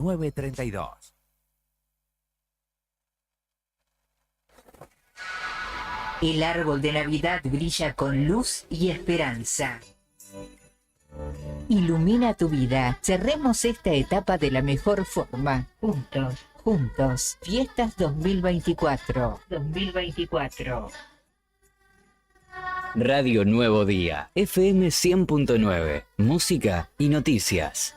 932. El árbol de Navidad brilla con luz y esperanza. Ilumina tu vida. Cerremos esta etapa de la mejor forma. Juntos, juntos. Fiestas 2024. 2024. Radio Nuevo Día, FM 100.9, música y noticias.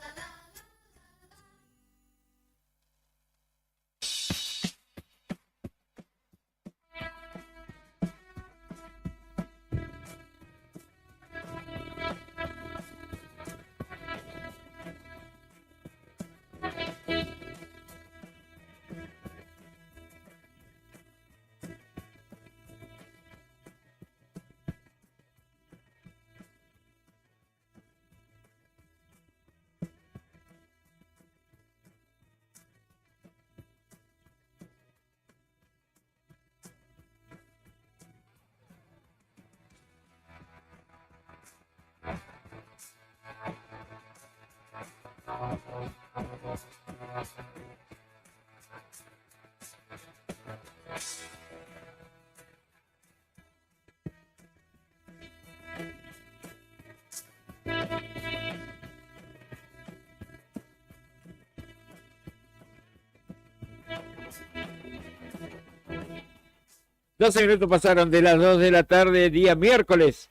Dos minutos pasaron de las 2 de la tarde, día miércoles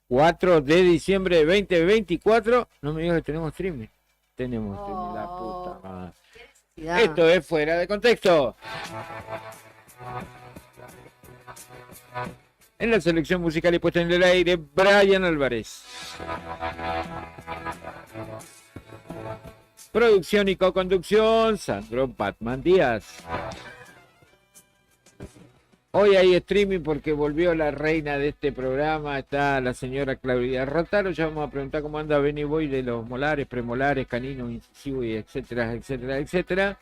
4 de diciembre de 2024. No me digas que tenemos streaming. Tenemos streaming, la puta madre. Esto es Fuera de Contexto. En la selección musical y puesta en el aire, Brian Álvarez. Producción y co-conducción, Sandro Batman Díaz. Hoy hay streaming porque volvió la reina de este programa, está la señora Claudia Rotaro. Ya vamos a preguntar cómo anda Benny Boy de los molares, premolares, caninos, incisivos, y etcétera, etcétera, etcétera.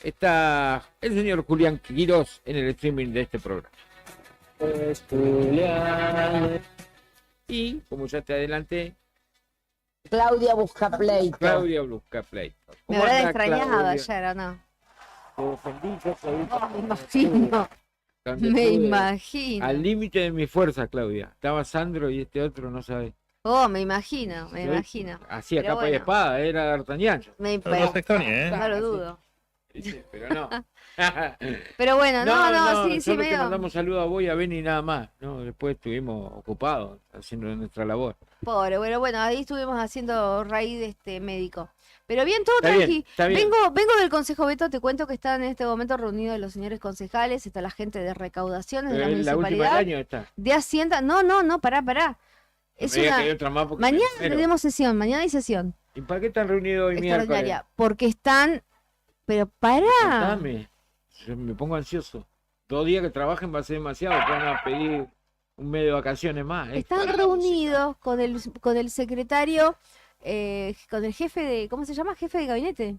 Está el señor Julián Quirós en el streaming de este programa. Y, como ya te adelanté, Claudia Buscapleito. Claudia Buscapleito. Me habrá extrañado ayer, ¿o no? Te ofendí, yo te dije. Oh, me imagino. Me imagino. Al límite de mi fuerza, Claudia. Estaba Sandro y este otro, no sabe. Oh, me imagino, me imagino. Hacía Pero capa y espada, era D'Artagnan. Pero no se extrañe, ¿eh? No lo dudo. Sí, pero no. Pero bueno, sí, solo medio. te mandamos saludos a vos y a Benny nada más. No, después estuvimos ocupados haciendo nuestra labor. Pobre, bueno, ahí estuvimos haciendo raíz médico. Pero bien, todo Está tranqui. bien, está bien. Vengo del Consejo Beto, te cuento que están en este momento reunidos los señores concejales, está la gente de recaudaciones de la La última del municipalidad, año está. de Hacienda. No, pará. Es No me digas una... que hay otra más porque Mañana me muero. tenemos sesión, mañana hay sesión ¿Y para qué están reunidos hoy miércoles? extraordinaria, porque están... Pero pará. Contame. Yo me pongo ansioso. 2 días que trabajen va a ser demasiado. Te van a pedir un mes de vacaciones más. Están reunidos con el secretario, con el jefe de, ¿cómo se llama? Jefe de gabinete.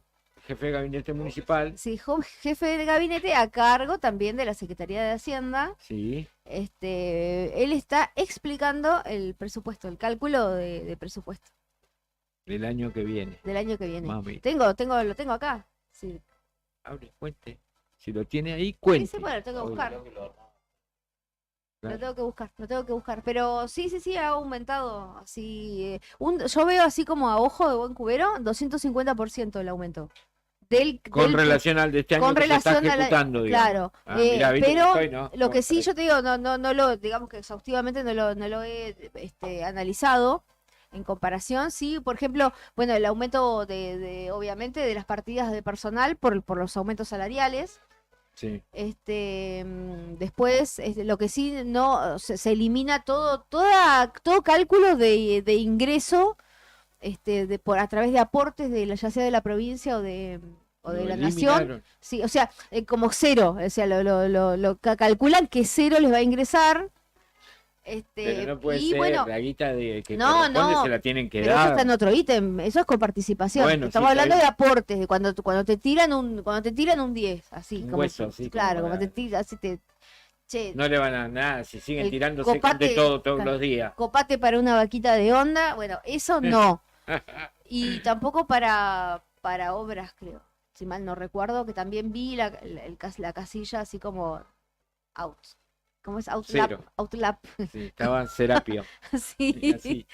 Jefe de gabinete municipal. Sí, jefe de gabinete a cargo también de la Secretaría de Hacienda. Sí. Él está explicando el presupuesto, el cálculo de presupuesto Del año que viene. del año que viene. Mami. Lo tengo acá. Sí. Abre, cuente. Si lo tiene ahí, cuente. Sí, bueno, lo tengo que buscar. Claro. Lo tengo que buscar. Pero sí, ha aumentado así. Yo veo así como a ojo de buen cubero, 250% el aumento. Con relación al de este año con que se está relación a la- ejecutando, digamos. Claro, Mirá, viste pero que estoy, ¿no? lo que sí yo te digo, no lo, digamos que exhaustivamente no lo he analizado. En comparación, sí, por ejemplo, bueno, el aumento obviamente, de las partidas de personal por los aumentos salariales. Sí. Después, lo que sí no se elimina todo cálculo de ingreso, a través de aportes ya sea de la provincia o de Lo la nación. eliminaron. Sí, o sea, como cero, o sea, lo calculan que cero les va a ingresar. Pero no puede y ser, bueno, la guita que no, corresponde no, se la tienen que pero eso dar. está en otro ítem, eso es coparticipación. Bueno, Estamos sí, está hablando bien. de aportes, de cuando te tiran un 10, así Un como hueso, así claro, como como te para- tiran, así che, No le van a nada, si siguen El tirándose copate- de todo todos claro. los días. copate para una vaquita de onda, bueno, eso no. Y tampoco para obras, creo. si mal no recuerdo, que también vi la casilla así como out. ¿Cómo es? Outlap. Cero. Outlap. Sí, estaba en Serapio. Sí, Así.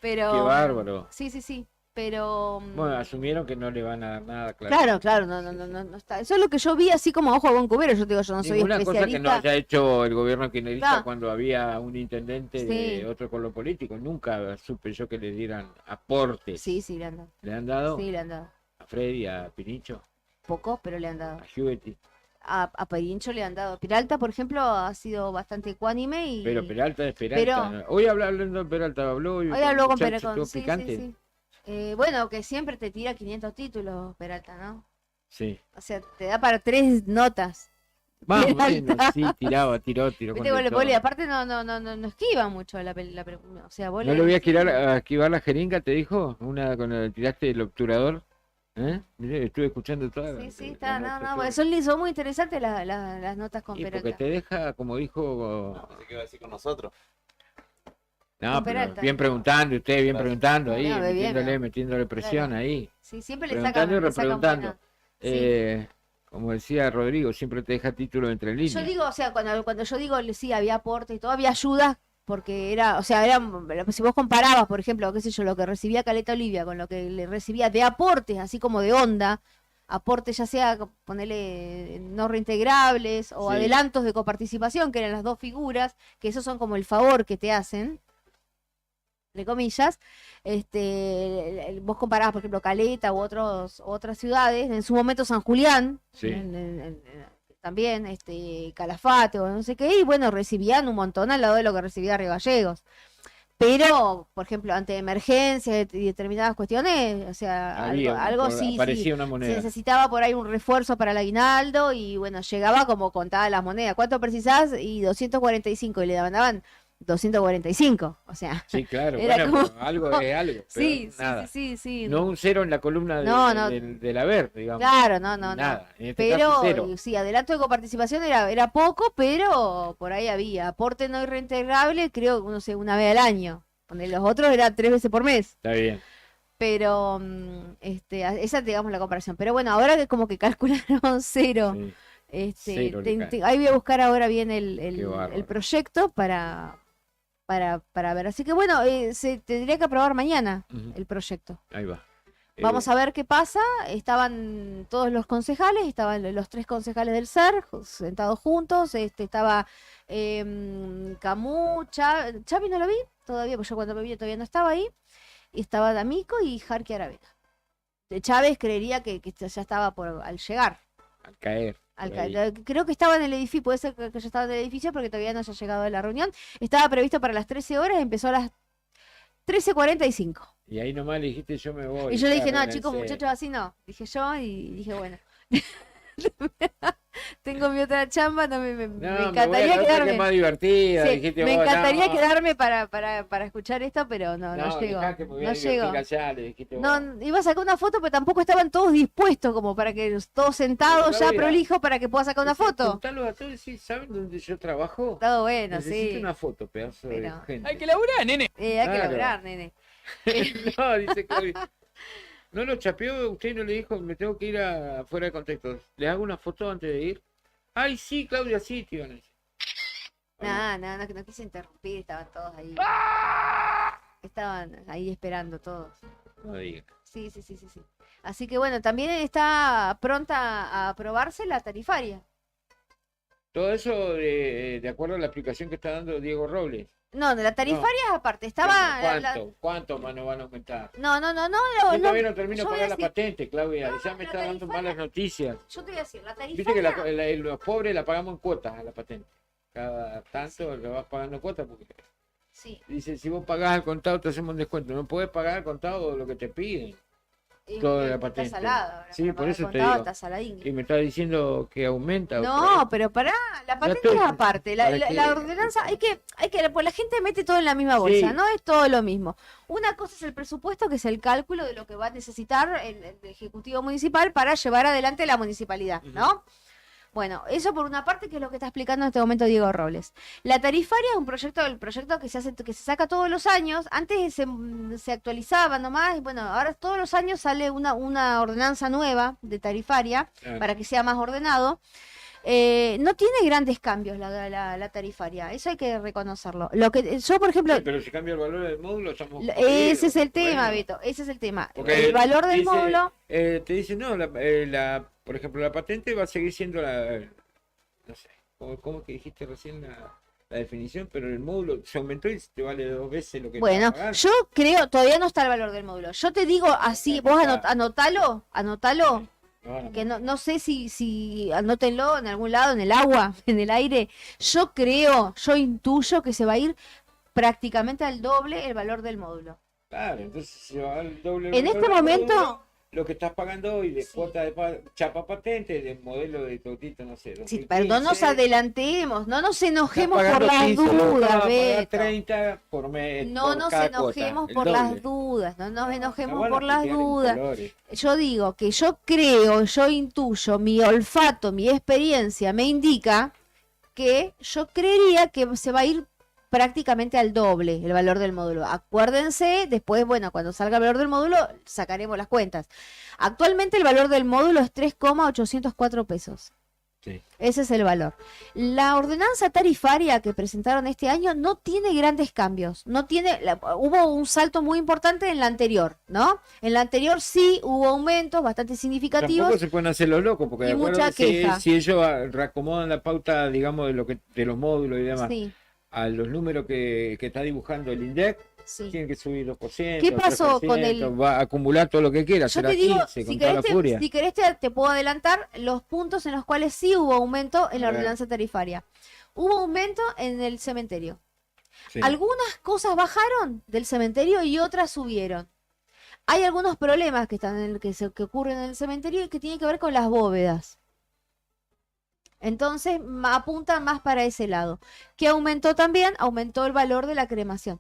pero... Qué bárbaro. Sí, pero... Bueno, asumieron que no le van a dar nada, claro. Claro, no está. Eso es lo que yo vi así como a ojo de buen cubero. Yo te digo, yo no soy Ninguna cosa que no especialista. haya hecho el gobierno kirchnerista No. cuando había un intendente Sí. de otro color político. Nunca supe yo que le dieran aportes. Sí, le han dado. ¿Le han dado? Sí, le han dado. A Freddy, a Pinicho, Poco, pero le han dado. a Huguetti. A Perincho le han dado. Peralta, por ejemplo, ha sido bastante ecuánime y... Pero Peralta es Peralta. Hoy hablando de Peralta, habló Hoy habló con muchacho, Peralta. todo Sí, picante. sí. Bueno, que siempre te tira 500 títulos, Peralta, ¿no? Sí. O sea, te da para 3 notas. Más o Peralta. menos, sí, tiró. Viste, con de todo. Boli, aparte no esquiva mucho o sea, vos ¿No le voy a esquivar la jeringa, te dijo? Una con el tiraste el obturador. Miré, estuve escuchando toda Sí, la está, nota, no, todo. son muy interesantes las notas con Y porque Peralta. te deja, como dijo... No sé qué va a decir con nosotros. No, Con pero Peralta. bien preguntando, usted bien Gracias. preguntando ahí, No, bien, metiéndole presión Claro. ahí. Sí, siempre le Preguntando y sacan repreguntando. buena. Sí. Como decía Rodrigo, siempre te deja título entre líneas. Yo digo, o sea, cuando yo digo sí, había aporte y todo, había ayudas, porque era, o sea, si vos comparabas, por ejemplo, qué sé yo, lo que recibía Caleta Olivia con lo que le recibía de aportes, así como de onda, aportes ya sea, ponerle no reintegrables o Sí. adelantos de coparticipación, que eran las dos figuras, que esos son como el favor que te hacen, entre comillas, vos comparabas, por ejemplo, Caleta u otras ciudades, en su momento San Julián, Sí. también Calafate o no sé qué, y bueno, recibían un montón al lado de lo que recibía Río Gallegos. Pero, por ejemplo, ante emergencias y determinadas cuestiones, o sea, algo sí, Aparecía una se moneda. necesitaba por ahí un refuerzo para el aguinaldo y bueno, llegaba como contadas las monedas. ¿Cuánto precisás? Y 245, y le daban 245, o sea, Sí, claro, era bueno, como- pero algo es algo. Pero sí, nada. sí. No un cero en la columna No. del haber, digamos. Claro, no. Nada. En este caso, Pero cero. sí, adelanto de coparticipación era poco, pero por ahí había. Aporte no reintegrable, creo, no sé, una vez al año. Donde los otros era 3 veces por mes. Está bien. Pero esa digamos la comparación. Pero bueno, ahora que como que calcularon cero. Sí. Cero le cae. Ahí voy a buscar ahora bien Qué el bárbaro. proyecto para ver. Así que bueno, se tendría que aprobar mañana Ujú. el proyecto. Ahí va. Vamos a ver qué pasa. Estaban todos los concejales, estaban los 3 concejales del SER sentados juntos. Estaba Camus, Chavi no lo vi todavía, porque yo cuando me vi todavía no estaba ahí. Y estaba D'Amico y Jarqui Aravena. Chávez creería que ya estaba al llegar. Al caer. por ahí. Creo que estaba en el edificio, puede ser que ya estaba en el edificio porque todavía no haya llegado a la reunión. Estaba previsto para las 13 horas, empezó a las 13:45. Y ahí nomás le dijiste, yo me voy. Y yo le dije, no, Arréglensé. chicos, muchachos, así no. Dije yo y dije, bueno. Tengo mi otra chamba, no, me No, me voy a encantaría la otra que es quedarme. más divertida. Sí, dijiste me vos, encantaría no, quedarme para escuchar esto, pero no llegó. dejá que me voy a No divertir llegó. allá, le dijiste vos. No, iba a sacar una foto, pero tampoco estaban todos dispuestos como para que todos sentados Pero, ya mira, prolijo para que pueda sacar una Decís, foto. Contalo a todos y decís, ¿saben dónde yo trabajo? Todo bueno, Necesito sí. una foto, pedazo de Pero- gente. Hay que laburar, nene. Hay que Claro. lograr, nene. No, dice Claudia. No lo chapeó, usted no le dijo, me tengo que ir fuera de contexto. ¿Le hago una foto antes de ir? Ay, sí, Claudia, sí, tío. No, que no quise interrumpir, estaban todos ahí. Estaban ahí esperando todos. No diga. Sí. Así que bueno, también está pronta a aprobarse la tarifaria. Todo eso de acuerdo a la explicación que está dando Diego Robles. No, de la tarifaria es aparte, estaba... ¿Cuánto más nos van a aumentar? No, Yo todavía no termino yo de voy pagar a la decir- patente, Claudia. No, ya me la está dando tarifaria- malas noticias. Yo te voy a decir, la tarifaria... Viste que los pobres la pagamos en cuotas a la patente. Cada tanto le vas pagando cuotas porque Sí, dice, si vos pagás al contado te hacemos un descuento. No podés pagar al contado lo que te piden. Todo de la está patente. salado ahora, Sí, para por pagar eso te contado digo. está saladín. Y me está diciendo que aumenta. No, pero pará, la patente estoy- es aparte, para la que- ordenanza, pues la gente mete todo en la misma bolsa, Sí. no es todo lo mismo. Una cosa es el presupuesto, que es el cálculo de lo que va a necesitar el Ejecutivo Municipal para llevar adelante la municipalidad, ¿no? Bueno, eso por una parte, que es lo que está explicando en este momento Diego Robles. La tarifaria es un proyecto, el proyecto que se hace, que se saca todos los años. Antes se actualizaba nomás, y bueno, ahora todos los años sale una ordenanza nueva de tarifaria para que sea más ordenado. No tiene grandes cambios la tarifaria, eso hay que reconocerlo. Lo que yo, por ejemplo, Sí, pero si cambia el valor del módulo, estamos ese es el jodidos. tema, Bueno, Beto, ese es el tema. porque El valor del dice, módulo, te dice, no, por ejemplo, la patente va a seguir siendo no sé, ¿cómo que dijiste recién la definición? Pero el módulo se aumentó y te vale 2 veces lo que bueno, estás pagando. yo creo, todavía no está el valor del módulo. Yo te digo así, vos anotalo, No, que no sé si anótenlo en algún lado, en el agua, en el aire. Yo intuyo que se va a ir prácticamente al doble el valor del módulo. claro, entonces se va al doble En valor este del momento, módulo, lo que estás pagando hoy de Sí. cuota de chapa patente, de modelo de Totito, no sé, sí, 2015, pero no nos adelantemos, no nos enojemos estás por pagando las 15, lo vas a dudas, pagar Beto. 30 por mes. No por nos cada enojemos cuota, el por las doble. dudas, no nos enojemos van a por las putear en dudas. colores. Yo digo que yo intuyo, mi olfato, mi experiencia me indica que yo creería que se va a ir prácticamente al doble el valor del módulo. Acuérdense, después, bueno, cuando salga el valor del módulo, sacaremos las cuentas. Actualmente el valor del módulo es 3,804 pesos. Sí. Ese es el valor. La ordenanza tarifaria que presentaron este año no tiene grandes cambios. Hubo un salto muy importante en la anterior, ¿no? En la anterior sí hubo aumentos bastante significativos. Tampoco se pueden hacer los locos, porque y de acuerdo mucha queja. si ellos reacomodan la pauta, digamos, de los módulos y demás, Sí, a los números que está dibujando el INDEC, sí. tienen que subir 2%. ¿Qué pasó con 3%, va a acumular todo lo que quiera, Yo será te digo, 15 si con toda la querés, furia. si querés te puedo adelantar los puntos en los cuales sí hubo aumento en la A ver. ordenanza tarifaria. Hubo aumento en el cementerio. Sí. Algunas cosas bajaron del cementerio y otras subieron. Hay algunos problemas que que ocurren en el cementerio y que tienen que ver con las bóvedas. Entonces apuntan más para ese lado. ¿Qué aumentó también? Aumentó el valor de la cremación.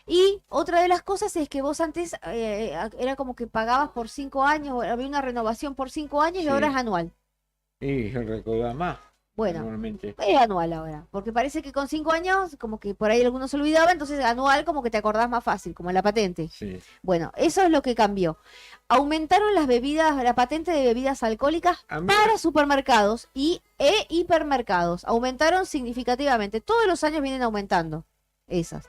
Y otra de las cosas es que vos antes era como que pagabas por 5 años, había una renovación por 5 años y Sí. ahora es anual. Y recordaba más, Bueno, normalmente. es anual ahora, porque parece que con 5 años como que por ahí algunos se olvidaba, entonces anual como que te acordás más fácil, como la patente. Sí. Bueno, eso es lo que cambió. Aumentaron la patente de bebidas alcohólicas A mí- para supermercados e hipermercados. Aumentaron significativamente. Todos los años vienen aumentando esas.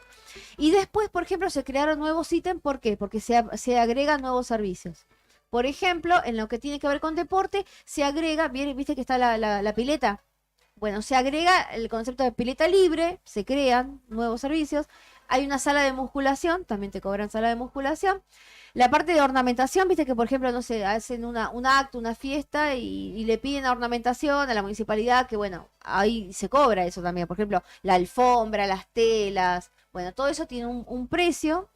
Y después, por ejemplo, se crearon nuevos ítems. ¿Por qué? Porque se agregan nuevos servicios. Por ejemplo, en lo que tiene que ver con deporte, se agrega, viste que está la pileta. Bueno, se agrega el concepto de pileta libre, se crean nuevos servicios. Hay una sala de musculación, también te cobran sala de musculación. La parte de ornamentación, viste que por ejemplo, no sé, hacen un acto, una fiesta y le piden a ornamentación a la municipalidad, que bueno, ahí se cobra eso también. Por ejemplo, la alfombra, las telas, bueno, todo eso tiene un precio.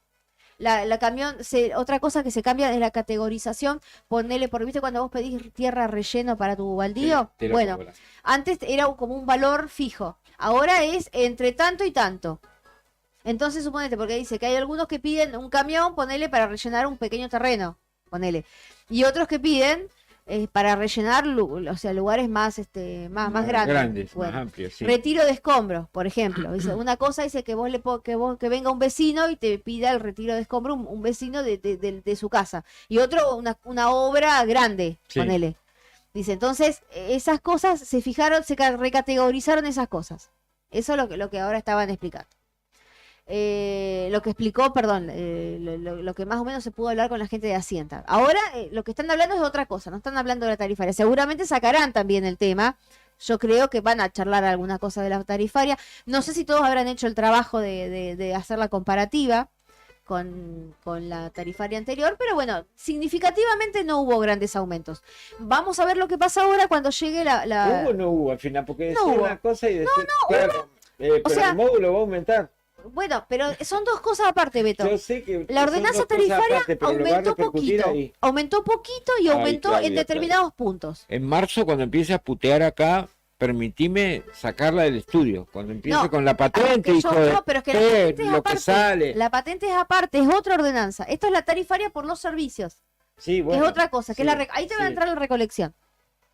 Otra cosa que se cambia es la categorización. Ponele, viste cuando vos pedís tierra relleno para tu baldío. Te lo Bueno, cobran. antes era como un valor fijo. Ahora es entre tanto y tanto. Entonces, suponete, porque dice que hay algunos que piden un camión, ponele, para rellenar un pequeño terreno, ponele. Y otros que piden para rellenar, o sea, lugares más más grandes. Bueno, más amplios, sí. retiro de escombros, por ejemplo. Dice, una cosa dice que que venga un vecino y te pida el retiro de escombros, un vecino de su casa. Y otro, una obra grande, Sí. ponele. Dice, entonces, esas cosas se fijaron, recategorizaron esas cosas. Eso es lo que ahora estaban explicando. Lo que explicó, perdón, lo que más o menos se pudo hablar con la gente de Hacienda. Ahora lo que están hablando es de otra cosa, no están hablando de la tarifaria. Seguramente sacarán también el tema. Yo creo que van a charlar alguna cosa de la tarifaria. No sé si todos habrán hecho el trabajo de hacer la comparativa con la tarifaria anterior, pero bueno, significativamente no hubo grandes aumentos. Vamos a ver lo que pasa ahora cuando llegue ¿Hubo o no hubo al final? Porque No decía hubo. una cosa y decía, claro, pero sea, el módulo va a aumentar. Bueno, pero son dos cosas aparte, Beto. Yo sé que La son ordenanza dos cosas tarifaria aparte, pero lo va a aumentó repercutir poquito. ahí. Aumentó poquito y Ay, aumentó Claudia, en determinados puntos. En marzo, cuando empiece a putear acá, permitime sacarla del estudio. Cuando empiece No, con la patente, Que hijo yo- de no, pero es que la P, patente es lo que aparte. sale. La patente es aparte, es otra ordenanza. Esto es la tarifaria por los servicios, Sí, que bueno, es otra cosa. Que es sí, ahí te va a sí. entrar la recolección.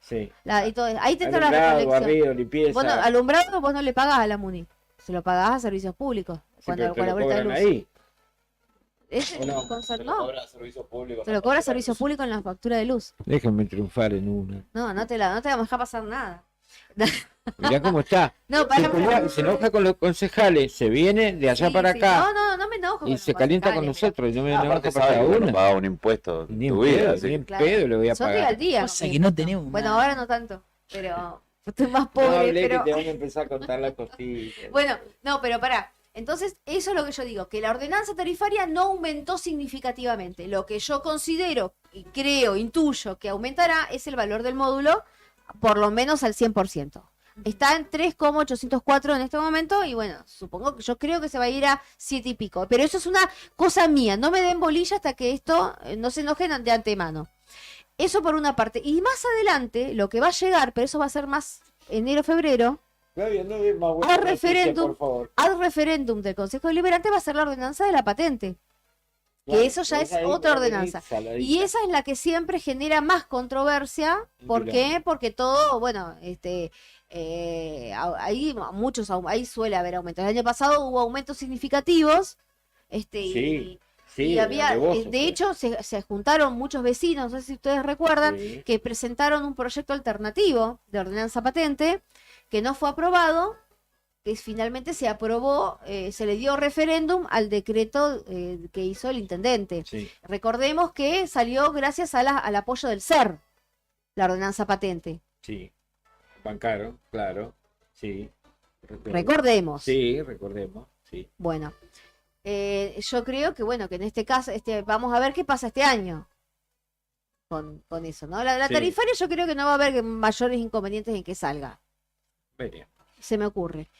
Sí. Y todo, ahí te entra la Alumbrado, recolección. barrido, limpieza. Vos alumbrado vos no le pagás a la MUNI, se lo pagás a servicios públicos. Sí, Cuando pero te con la lo vuelta de cobran luz. ahí. Ese ¿O no? Se lo no, cobra servicios públicos. se lo cobra servicios públicos en la factura de luz. Déjame triunfar en una. No te vamos a dejar pasar nada. Mirá cómo está. No, Se enoja con los concejales, se viene de allá Sí, para sí. acá No me enojo. y con se los calienta con concejales, nosotros. Y no me Aparte enoja para sabe cada que no una. paga un impuesto Ni en en tu vida, pedo, así ni que- en Claro. pedo le voy a Yo estoy al pagar. día. Cosa con que mi no impuesto. tenemos Bueno, nada. ahora no tanto, pero estoy más No pobre, hablé pero... que te van a empezar a contar las costillas. Bueno, no, pero pará. Entonces, eso es lo que yo digo, que la ordenanza tarifaria no aumentó significativamente. Lo que yo considero y creo, intuyo que aumentará es el valor del módulo, por lo menos al 100%. Está en 3,804 en este momento y bueno, supongo que yo creo que se va a ir a 7 y pico. Pero eso es una cosa mía, no me den bolilla hasta que esto no se enojen de antemano. Eso por una parte. Y más adelante, lo que va a llegar, pero eso va a ser más enero, febrero, Claudia, no des más vueltas al noticias, referéndum, por favor. al referéndum del Consejo Deliberante va a ser la ordenanza de la patente. Que eso ya es Esa ahí otra va a venir ordenanza. saladita. Y esa es la que siempre genera más controversia. ¿Por Mira. qué? Porque todo, bueno, ahí suele haber aumentos. El año pasado hubo aumentos significativos. Sí, sí, y había, alevoso, de sí. hecho, se juntaron muchos vecinos, no sé si ustedes recuerdan, Sí. que presentaron un proyecto alternativo de ordenanza patente que no fue aprobado, que finalmente se aprobó, se le dio referéndum al decreto que hizo el intendente. Sí, Recordemos que salió gracias al apoyo del SER, la ordenanza patente. sí. Bancaron, claro. Sí. Recordemos. Sí, recordemos. Sí. Bueno, yo creo que bueno, que en este caso, vamos a ver qué pasa este año con eso, ¿no? La Sí. tarifaria yo creo que no va a haber mayores inconvenientes en que salga, Veremos. se me ocurre.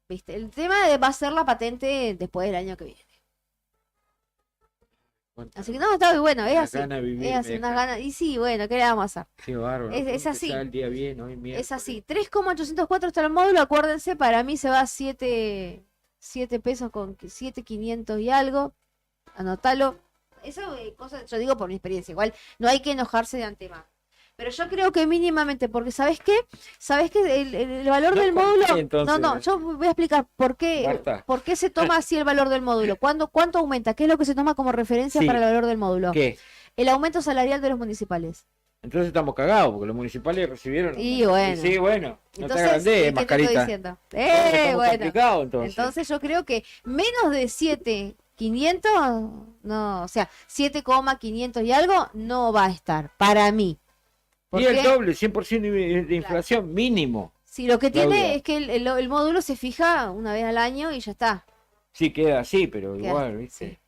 ¿Viste? El tema va a ser la patente después del año que viene. Así que no, está muy bueno, es Una así. gana de vivir Es así, me unas deja. ganas. Y sí, bueno, ¿qué le vamos a hacer? Qué bárbaro. Es ¿Cómo así. empezaba el día bien, hoy Es miércoles? así. 3,804 está el módulo, acuérdense, para mí se va a 7 pesos con 7,500 y algo. Anótalo. Eso es cosa, yo digo por mi experiencia, igual no hay que enojarse de antemano. Pero yo creo que mínimamente, porque ¿sabes qué? ¿Sabes qué? El valor No del confíe, módulo... entonces. No, yo voy a explicar Marta. por qué se toma así el valor del módulo. ¿Cuánto aumenta? ¿Qué es lo que se toma como referencia Sí. para el valor del módulo? ¿Qué? El aumento salarial de los municipales. Entonces estamos cagados, porque los municipales recibieron. Y bueno. Sí, bueno. No te Entonces, agrandés, ¿qué te estoy mascarita. diciendo? Estamos Bueno. complicados, entonces. Entonces yo creo que menos de 7,500, no, o sea, 7,500 y algo no va a estar, para mí. ¿Por Y el qué? doble, 100% de inflación mínimo. Si lo que tiene Claudia. es que el módulo se fija una vez al año y ya está. Sí, queda así, pero Queda, igual, ¿viste?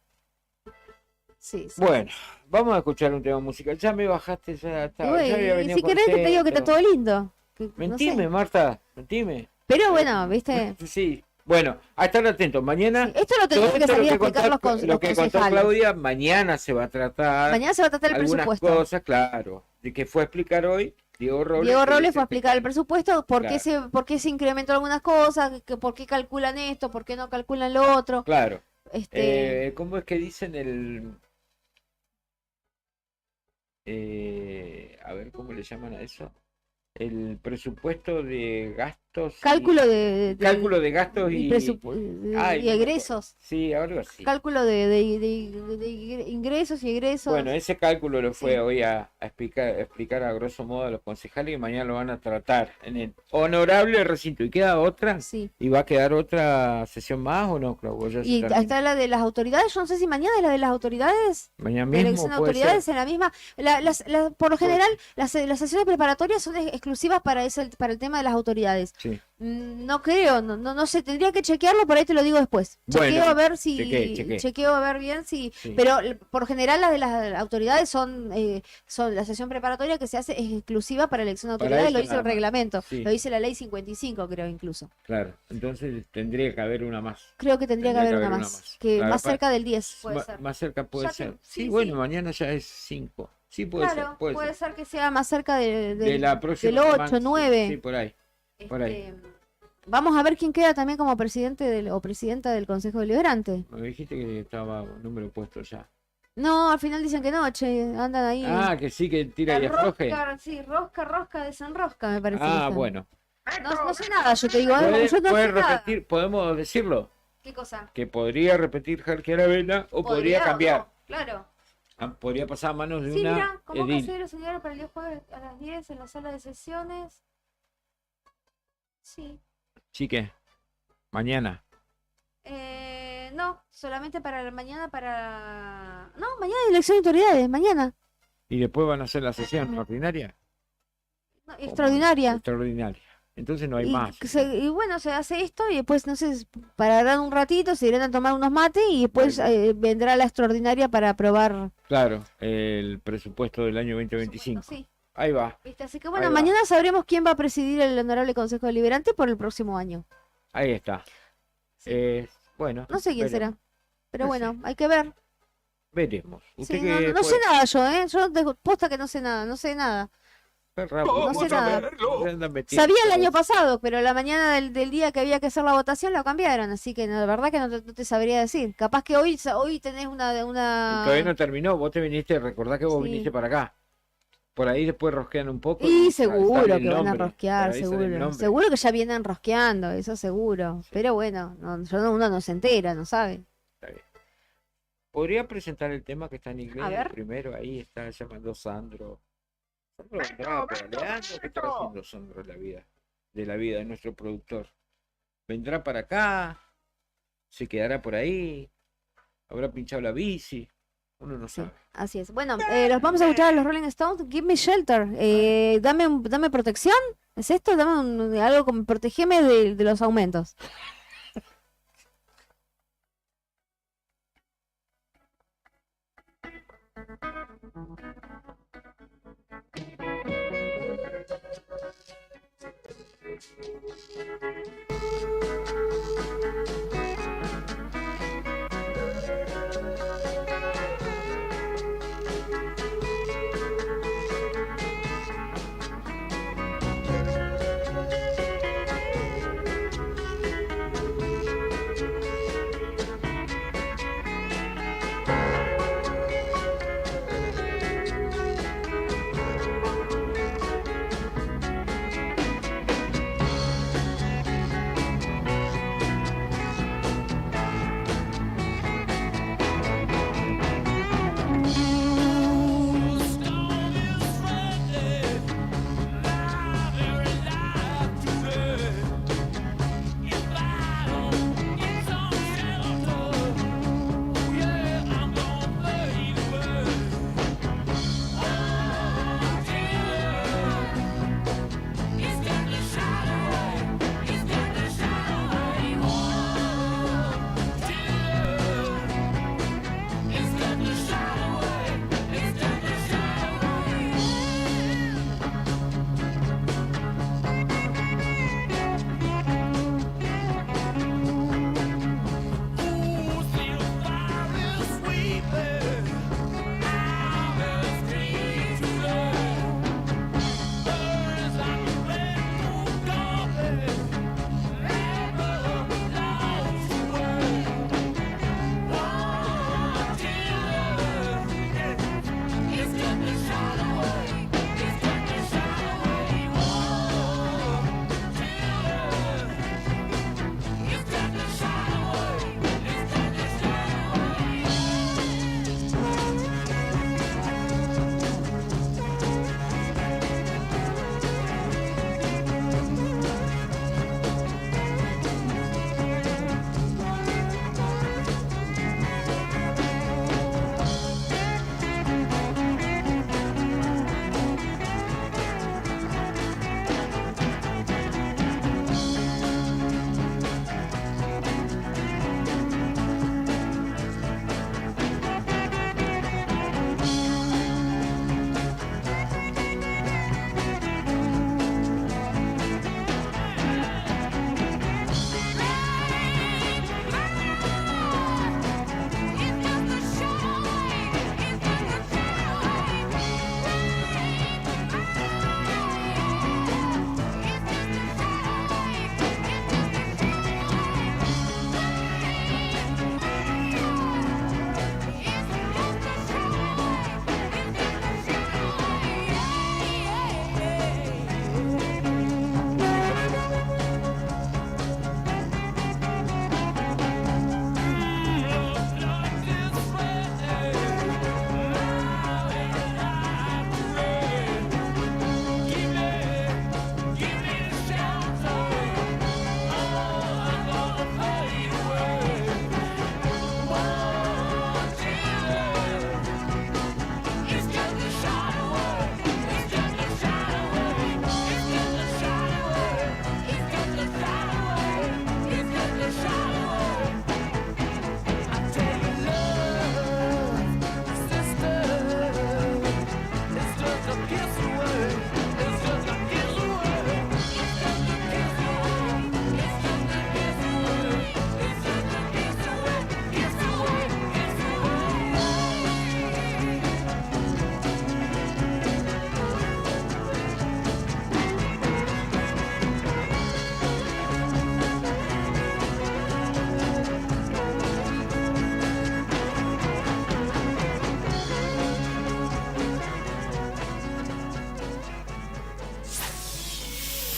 Sí, sí. Bueno, vamos a escuchar un tema musical. Ya me bajaste, ya Y estaba. bueno, Ya había y venido si querés que te digo que está contento. todo lindo. No Mentime, sé. Marta, mentime. Pero bueno, viste. Sí. Bueno, a estar atentos. Mañana. Sí, esto lo todo tendrán que esto salir a lo que explicar contó, los lo que contó concejales. Claudia, mañana se va a tratar. Mañana se va a tratar el algunas presupuesto. cosas, claro. De que fue a explicar hoy Diego Robles. Diego que Robles dice fue a explicar el presupuesto, Claro. por qué se incrementó algunas cosas, por qué calculan esto, por qué no calculan lo otro. Claro. ¿Cómo ¿Cómo es que dicen a ver, ¿cómo le llaman a eso? El presupuesto de gastos. Cálculo de Cálculo de gastos y. Ay, y egresos. Sí, algo así. Cálculo de ingresos y egresos. Bueno, ese cálculo lo fue Sí. hoy a explicar a grosso modo a los concejales y mañana lo van a tratar en el honorable recinto. ¿Y queda otra? Sí. ¿Y va a quedar otra sesión más o no, Clau? ¿Ya se Y termina? está la de las autoridades, yo no sé si mañana es la de las autoridades. Mañana La mismo elección de puede autoridades ser. en la misma. Por lo general, las sesiones preparatorias son exclusivas para el tema de las autoridades. Sí. No creo, no sé, tendría que chequearlo, por ahí te lo digo después. Chequeo Bueno, a ver si. chequee. Chequeo a ver bien si. Sí. Pero por general las de las autoridades son la sesión preparatoria que se hace es exclusiva para elección de Para autoridades, eso lo dice nada el más. reglamento, Sí. lo dice la ley 55, creo incluso. Claro, entonces tendría que haber una más. Creo que tendría que haber una más. Que Claro, más cerca del 10 puede Ma- ser. Más cerca puede Ya que- ser. sí, Sí, bueno, sí. mañana ya es 5. Sí, puede Claro, ser. Puede ser. que sea más cerca De la próxima del 8, semana, sí, 9. Sí, por ahí. por ahí. Vamos a ver quién queda también como presidente o presidenta del Consejo Deliberante. Me dijiste que estaba número puesto ya. No, al final dicen que no, che, andan ahí. Ah, que sí, que tira y afloje. Rosca, sí, rosca, desenrosca, me parece. que Ah, están. bueno. No sé nada, yo te digo, ¿Puede, yo no puede sé nada. repetir? ¿Podemos decirlo? ¿Qué cosa? Que podría repetir Jarque Aravena o podría o cambiar. no, claro. Podría pasar a manos de Sí, una mira, convoca edil. a señora para el día jueves a las 10 en la sala de sesiones. Sí. Chique, mañana. No, solamente para la mañana, No, mañana hay elección de autoridades, mañana. ¿Y después van a hacer la sesión ordinaria? No, extraordinaria. Extraordinaria. Entonces no hay Y, más. y bueno, se hace esto y después, no sé, pararán un ratito, se irán a tomar unos mates y después vendrá la extraordinaria para aprobar. Claro, el presupuesto del año 2025. Sí, Ahí va, ¿viste? Así que Ahí bueno, va. mañana sabremos quién va a presidir el Honorable Consejo Deliberante por el próximo año. ahí está. Sí. Bueno, No sé quién veremos. será, pero No bueno, hay que ver. Veremos. Sí, Usted no, que no sé nada yo, ¿eh? Yo posta que no sé nada, no sé nada. rápido. No sé nada. Se andan metiendo Sabía el año todos. pasado, pero la mañana del día que había que hacer la votación la cambiaron, así que la verdad que no te sabría decir. Capaz que hoy tenés Y todavía no terminó. Vos te viniste, recordá que vos Sí. viniste para acá. Por ahí después rosquean un poco. Y sale seguro el que van a nombre. rosquear, Por ahí sale el seguro. nombre. Seguro que ya vienen rosqueando, eso seguro. Sí. Pero bueno, uno no se entera, no sabe. Está bien. ¿Podría presentar el tema que está en inglés? A ver. El primero, ahí está llamando Sandro. Sandro vendrá pedaleando. ¿Qué está haciendo Sandro en la vida? De la vida de nuestro productor. ¿Vendrá para acá? ¿Se quedará por ahí? ¿Habrá pinchado la bici? Uno no Sí, sabe. así es. Bueno, los vamos a escuchar a los Rolling Stones. Give me shelter. Dame protección. ¿Es esto? Dame algo como protegeme de los aumentos.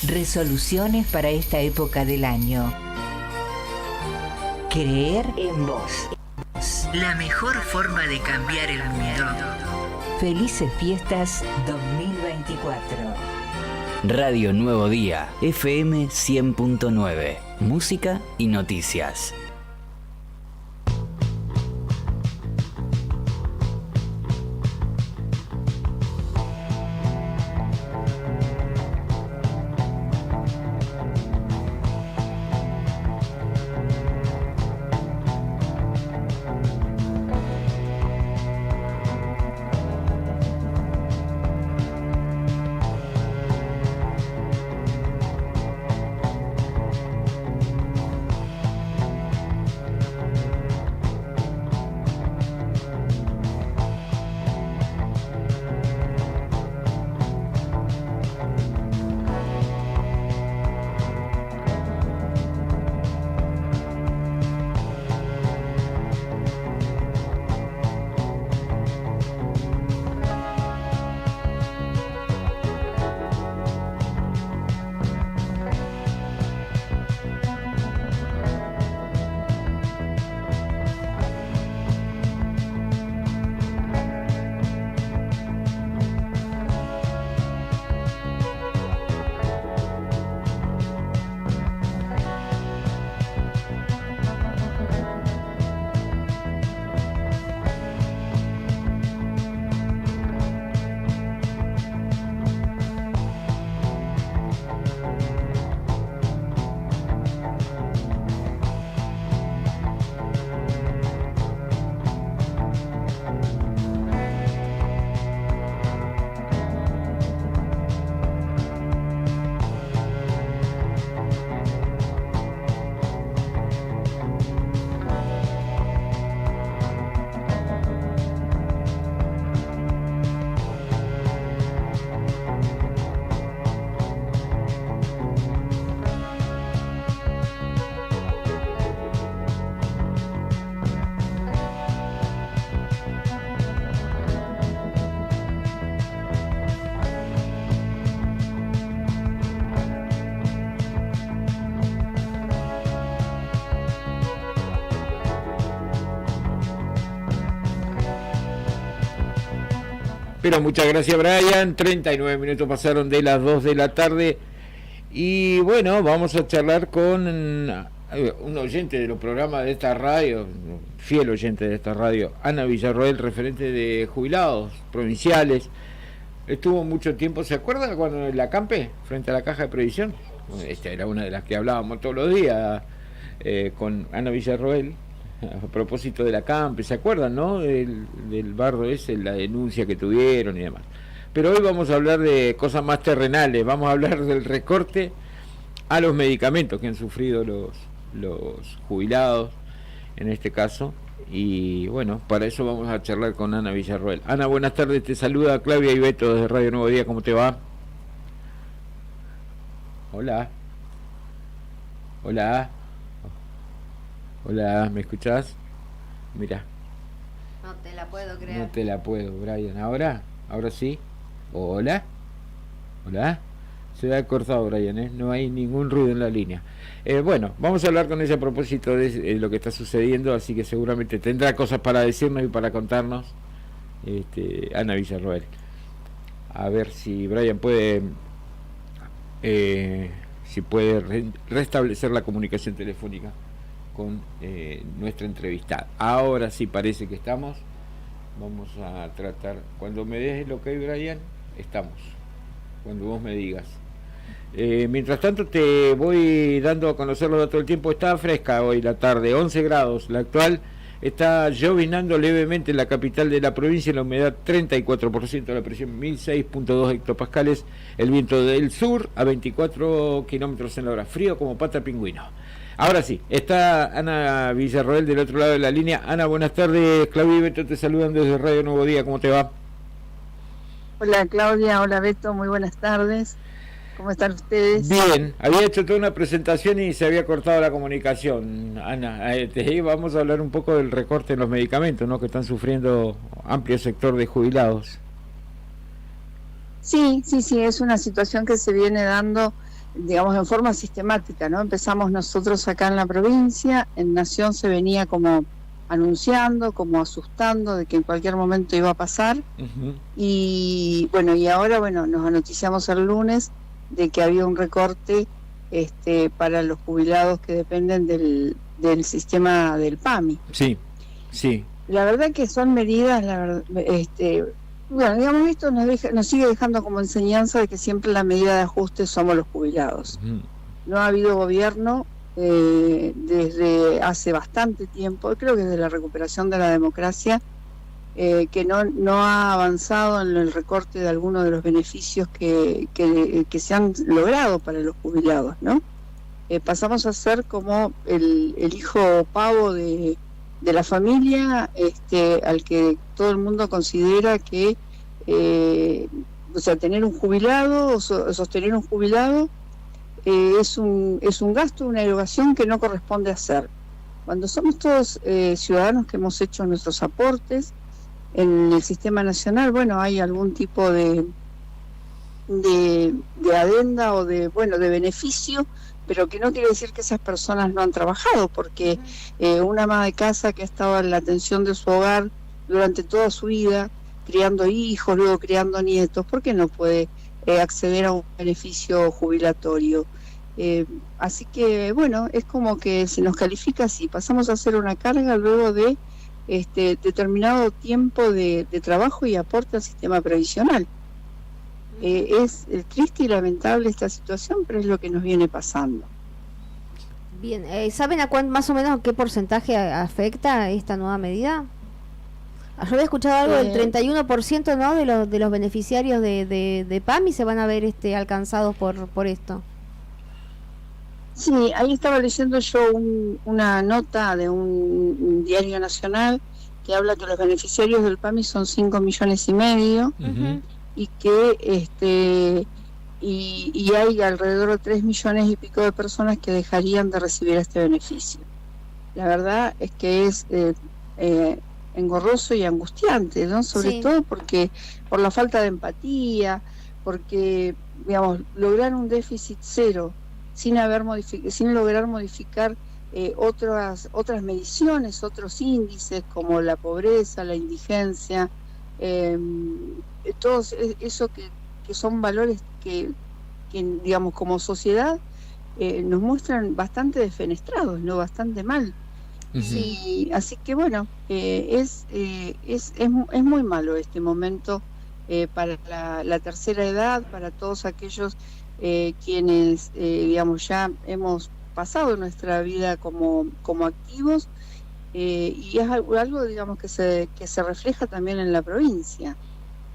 Resoluciones para esta época del año. Creer en vos. La mejor forma de cambiar el mundo. Felices fiestas 2024. Radio Nuevo Día, FM 100.9. Música y noticias. Pero muchas gracias, Brian. 39 minutos pasaron de las 2 de la tarde. Y bueno, vamos a charlar con un oyente de los programas de esta radio, fiel oyente de esta radio, Ana Villarroel, referente de jubilados provinciales. Estuvo mucho tiempo, ¿se acuerda cuando en la Campe, frente a la Caja de Previsión? Esta era una de las que hablábamos todos los días con Ana Villarroel. A propósito de la Campe, ¿se acuerdan, no? Del bardo ese, la denuncia que tuvieron y demás. Pero hoy vamos a hablar de cosas más terrenales, vamos a hablar del recorte a los medicamentos que han sufrido los jubilados, en este caso. Y bueno, para eso vamos a charlar con Ana Villarroel. Ana, buenas tardes, te saluda Claudia y Beto desde Radio Nuevo Día, ¿cómo te va? Hola. Hola. Hola, ¿me escuchás? Mira. No te la puedo creer. No te la puedo, Brian. ¿Ahora? ¿Ahora sí? ¿Hola? ¿Hola? Se ha cortado, Brian, ¿eh? No hay ningún ruido en la línea. Bueno, vamos a hablar con ella a propósito de lo que está sucediendo, así que seguramente tendrá cosas para decirnos y para contarnos Ana Villarroel. A ver si Brian puede restablecer la comunicación telefónica con nuestra entrevistada. Ahora sí parece que estamos. Vamos a tratar. Cuando me des el ok, Brian, estamos. Cuando vos me digas. Mientras tanto te voy dando a conocer los datos del tiempo. Está fresca hoy la tarde, 11 grados. La actual está llovinando levemente en la capital de la provincia, la humedad 34%, la presión 1006.2 hectopascales, el viento del sur a 24 kilómetros en la hora, frío como pata de pingüino. Ahora sí, está Ana Villarroel del otro lado de la línea. Ana, buenas tardes. Claudia y Beto te saludan desde Radio Nuevo Día. ¿Cómo te va? Hola Claudia, hola Beto, muy buenas tardes. ¿Cómo están ustedes? Bien, había hecho toda una presentación y se había cortado la comunicación. Ana, vamos a hablar un poco del recorte en los medicamentos, ¿no? Que están sufriendo amplio sector de jubilados. Sí, es una situación que se viene dando digamos, en forma sistemática, ¿no? Empezamos nosotros acá en la provincia, en Nación se venía como anunciando, como asustando de que en cualquier momento iba a pasar, y bueno, y ahora, bueno, nos anoticiamos el lunes de que había un recorte para los jubilados que dependen del sistema del PAMI. Sí, sí. La verdad que son medidas, bueno, digamos, esto nos sigue dejando como enseñanza de que siempre la medida de ajuste somos los jubilados. No ha habido gobierno desde hace bastante tiempo, creo que desde la recuperación de la democracia, que no ha avanzado en el recorte de algunos de los beneficios que se han logrado para los jubilados, ¿no? Pasamos a ser como el hijo pavo de la familia, al que todo el mundo considera que, o sea, tener un jubilado o sostener un jubilado es un gasto, una erogación que no corresponde hacer. Cuando somos todos ciudadanos que hemos hecho nuestros aportes en el sistema nacional, bueno, hay algún tipo de adenda o de beneficio, pero que no quiere decir que esas personas no han trabajado, porque una ama de casa que ha estado en la atención de su hogar durante toda su vida, criando hijos, luego criando nietos, ¿por qué no puede acceder a un beneficio jubilatorio? Así que, bueno, es como que se nos califica así, pasamos a hacer una carga luego de determinado tiempo de trabajo y aporte al sistema previsional. Es triste y lamentable esta situación, pero es lo que nos viene pasando. Bien, ¿saben más o menos qué porcentaje afecta esta nueva medida? Yo había escuchado algo del 31%, ¿no? de los beneficiarios de PAMI se van a ver alcanzados por esto. Sí, ahí estaba leyendo yo una nota de un diario nacional que habla que los beneficiarios del PAMI son 5,5 millones y que y hay alrededor de 3 millones y pico de personas que dejarían de recibir este beneficio. La verdad es que es engorroso y angustiante, ¿no? Sobre todo porque por la falta de empatía, porque, digamos, lograr un déficit cero sin lograr modificar otras mediciones, otros índices como la pobreza, la indigencia, todos eso que son valores que digamos como sociedad nos muestran bastante defenestrados, no bastante mal. Sí, así que bueno, es muy malo este momento para la tercera edad, para todos aquellos quienes digamos ya hemos pasado nuestra vida como activos, y es algo digamos que se refleja también en la provincia.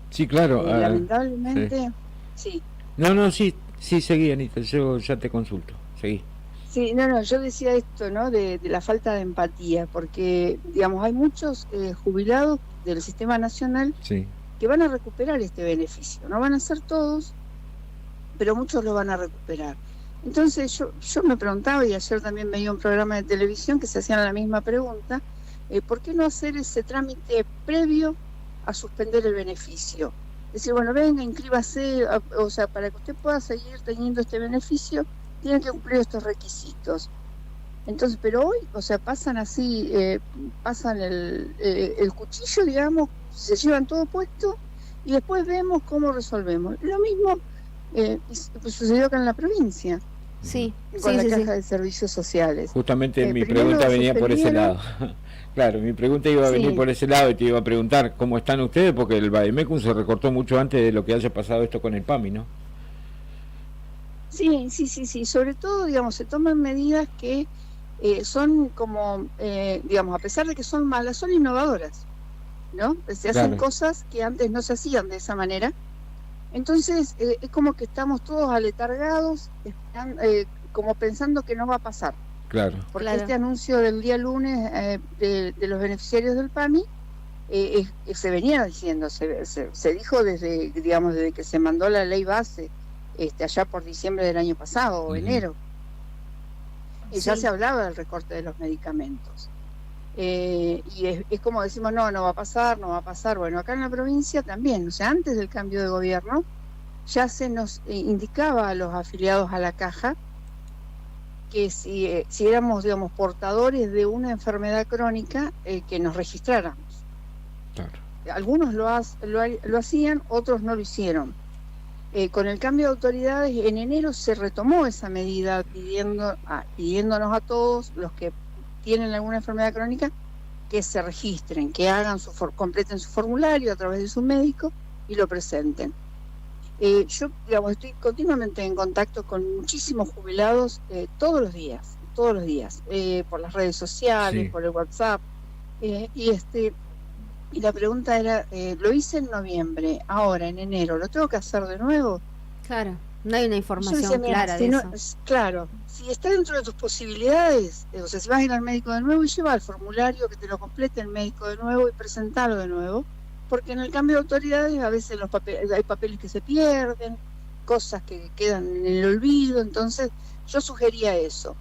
Sí, claro. Lamentablemente, sí. No, sí, seguí, Anita, yo ya te consulto, seguí. Sí, no, yo decía esto, ¿no? De la falta de empatía, porque, digamos, hay muchos jubilados del sistema nacional que van a recuperar este beneficio. No van a ser todos, pero muchos lo van a recuperar. Entonces yo me preguntaba, y ayer también veía un programa de televisión que se hacían la misma pregunta, ¿por qué no hacer ese trámite previo a suspender el beneficio? Decir, bueno, venga, inscríbase, o sea, para que usted pueda seguir teniendo este beneficio, tiene que cumplir estos requisitos. Entonces, pero hoy, o sea, pasan así, pasan el cuchillo, digamos, se llevan todo puesto y después vemos cómo resolvemos. Lo mismo sucedió acá en la provincia. Sí, con la caja de servicios sociales. Justamente mi pregunta venía por ese lado. Claro, mi pregunta iba a venir por ese lado y te iba a preguntar cómo están ustedes, porque el Vademecum se recortó mucho antes de lo que haya pasado esto con el PAMI, ¿no? Sí, sobre todo, digamos, se toman medidas que son como, digamos, a pesar de que son malas, son innovadoras, ¿no? Se hacen cosas que antes no se hacían de esa manera. Entonces, es como que estamos todos aletargados, como pensando que no va a pasar. Claro. Porque este anuncio del día lunes de los beneficiarios del PAMI se venía diciendo, se dijo desde que se mandó la ley base, allá por diciembre del año pasado o enero. Y ya se hablaba del recorte de los medicamentos. Y es como decimos, no va a pasar. Bueno, acá en la provincia también, o sea, antes del cambio de gobierno, ya se nos indicaba a los afiliados a la caja que si éramos, digamos, portadores de una enfermedad crónica, que nos registráramos. Claro. Algunos lo hacían, otros no lo hicieron. Con el cambio de autoridades, en enero se retomó esa medida pidiéndonos a todos los que tienen alguna enfermedad crónica que se registren, que hagan completen su formulario a través de su médico y lo presenten. Yo, digamos, estoy continuamente en contacto con muchísimos jubilados todos los días, por las redes sociales, Sí. por el WhatsApp, y la pregunta era, lo hice en noviembre, ahora en enero, ¿lo tengo que hacer de nuevo? Claro, no hay una Yo información decía, mira, clara de si no- eso. claro, si está dentro de tus posibilidades, o sea, si vas a ir al médico de nuevo y lleva el formulario, que te lo complete el médico de nuevo y presentalo de nuevo, porque en el cambio de autoridades a veces hay papeles que se pierden, cosas que quedan en el olvido, entonces yo sugería eso.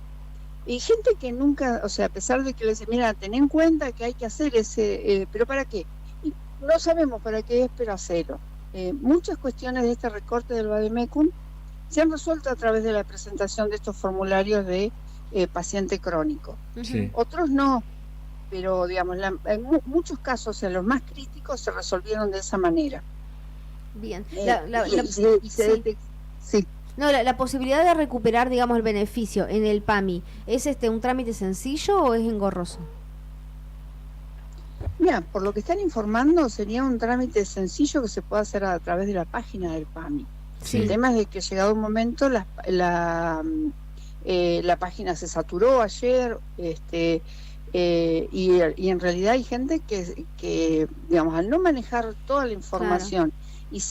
Y gente que nunca, o sea, a pesar de que le dice, mira, ten en cuenta que hay que hacer pero ¿para qué? Y no sabemos para qué es, pero hacerlo. Muchas cuestiones de este recorte del Vademecum se han resuelto a través de la presentación de estos formularios de paciente crónico. Sí. Otros no, pero digamos, en muchos casos, en los más críticos, se resolvieron de esa manera. Bien. Sí. No, la posibilidad de recuperar, digamos, el beneficio en el PAMI, ¿es un trámite sencillo o es engorroso? Mira, por lo que están informando, sería un trámite sencillo que se puede hacer a través de la página del PAMI. Sí. El tema es de que llegado un momento la página se saturó ayer, y en realidad hay gente que digamos, al no manejar toda la información y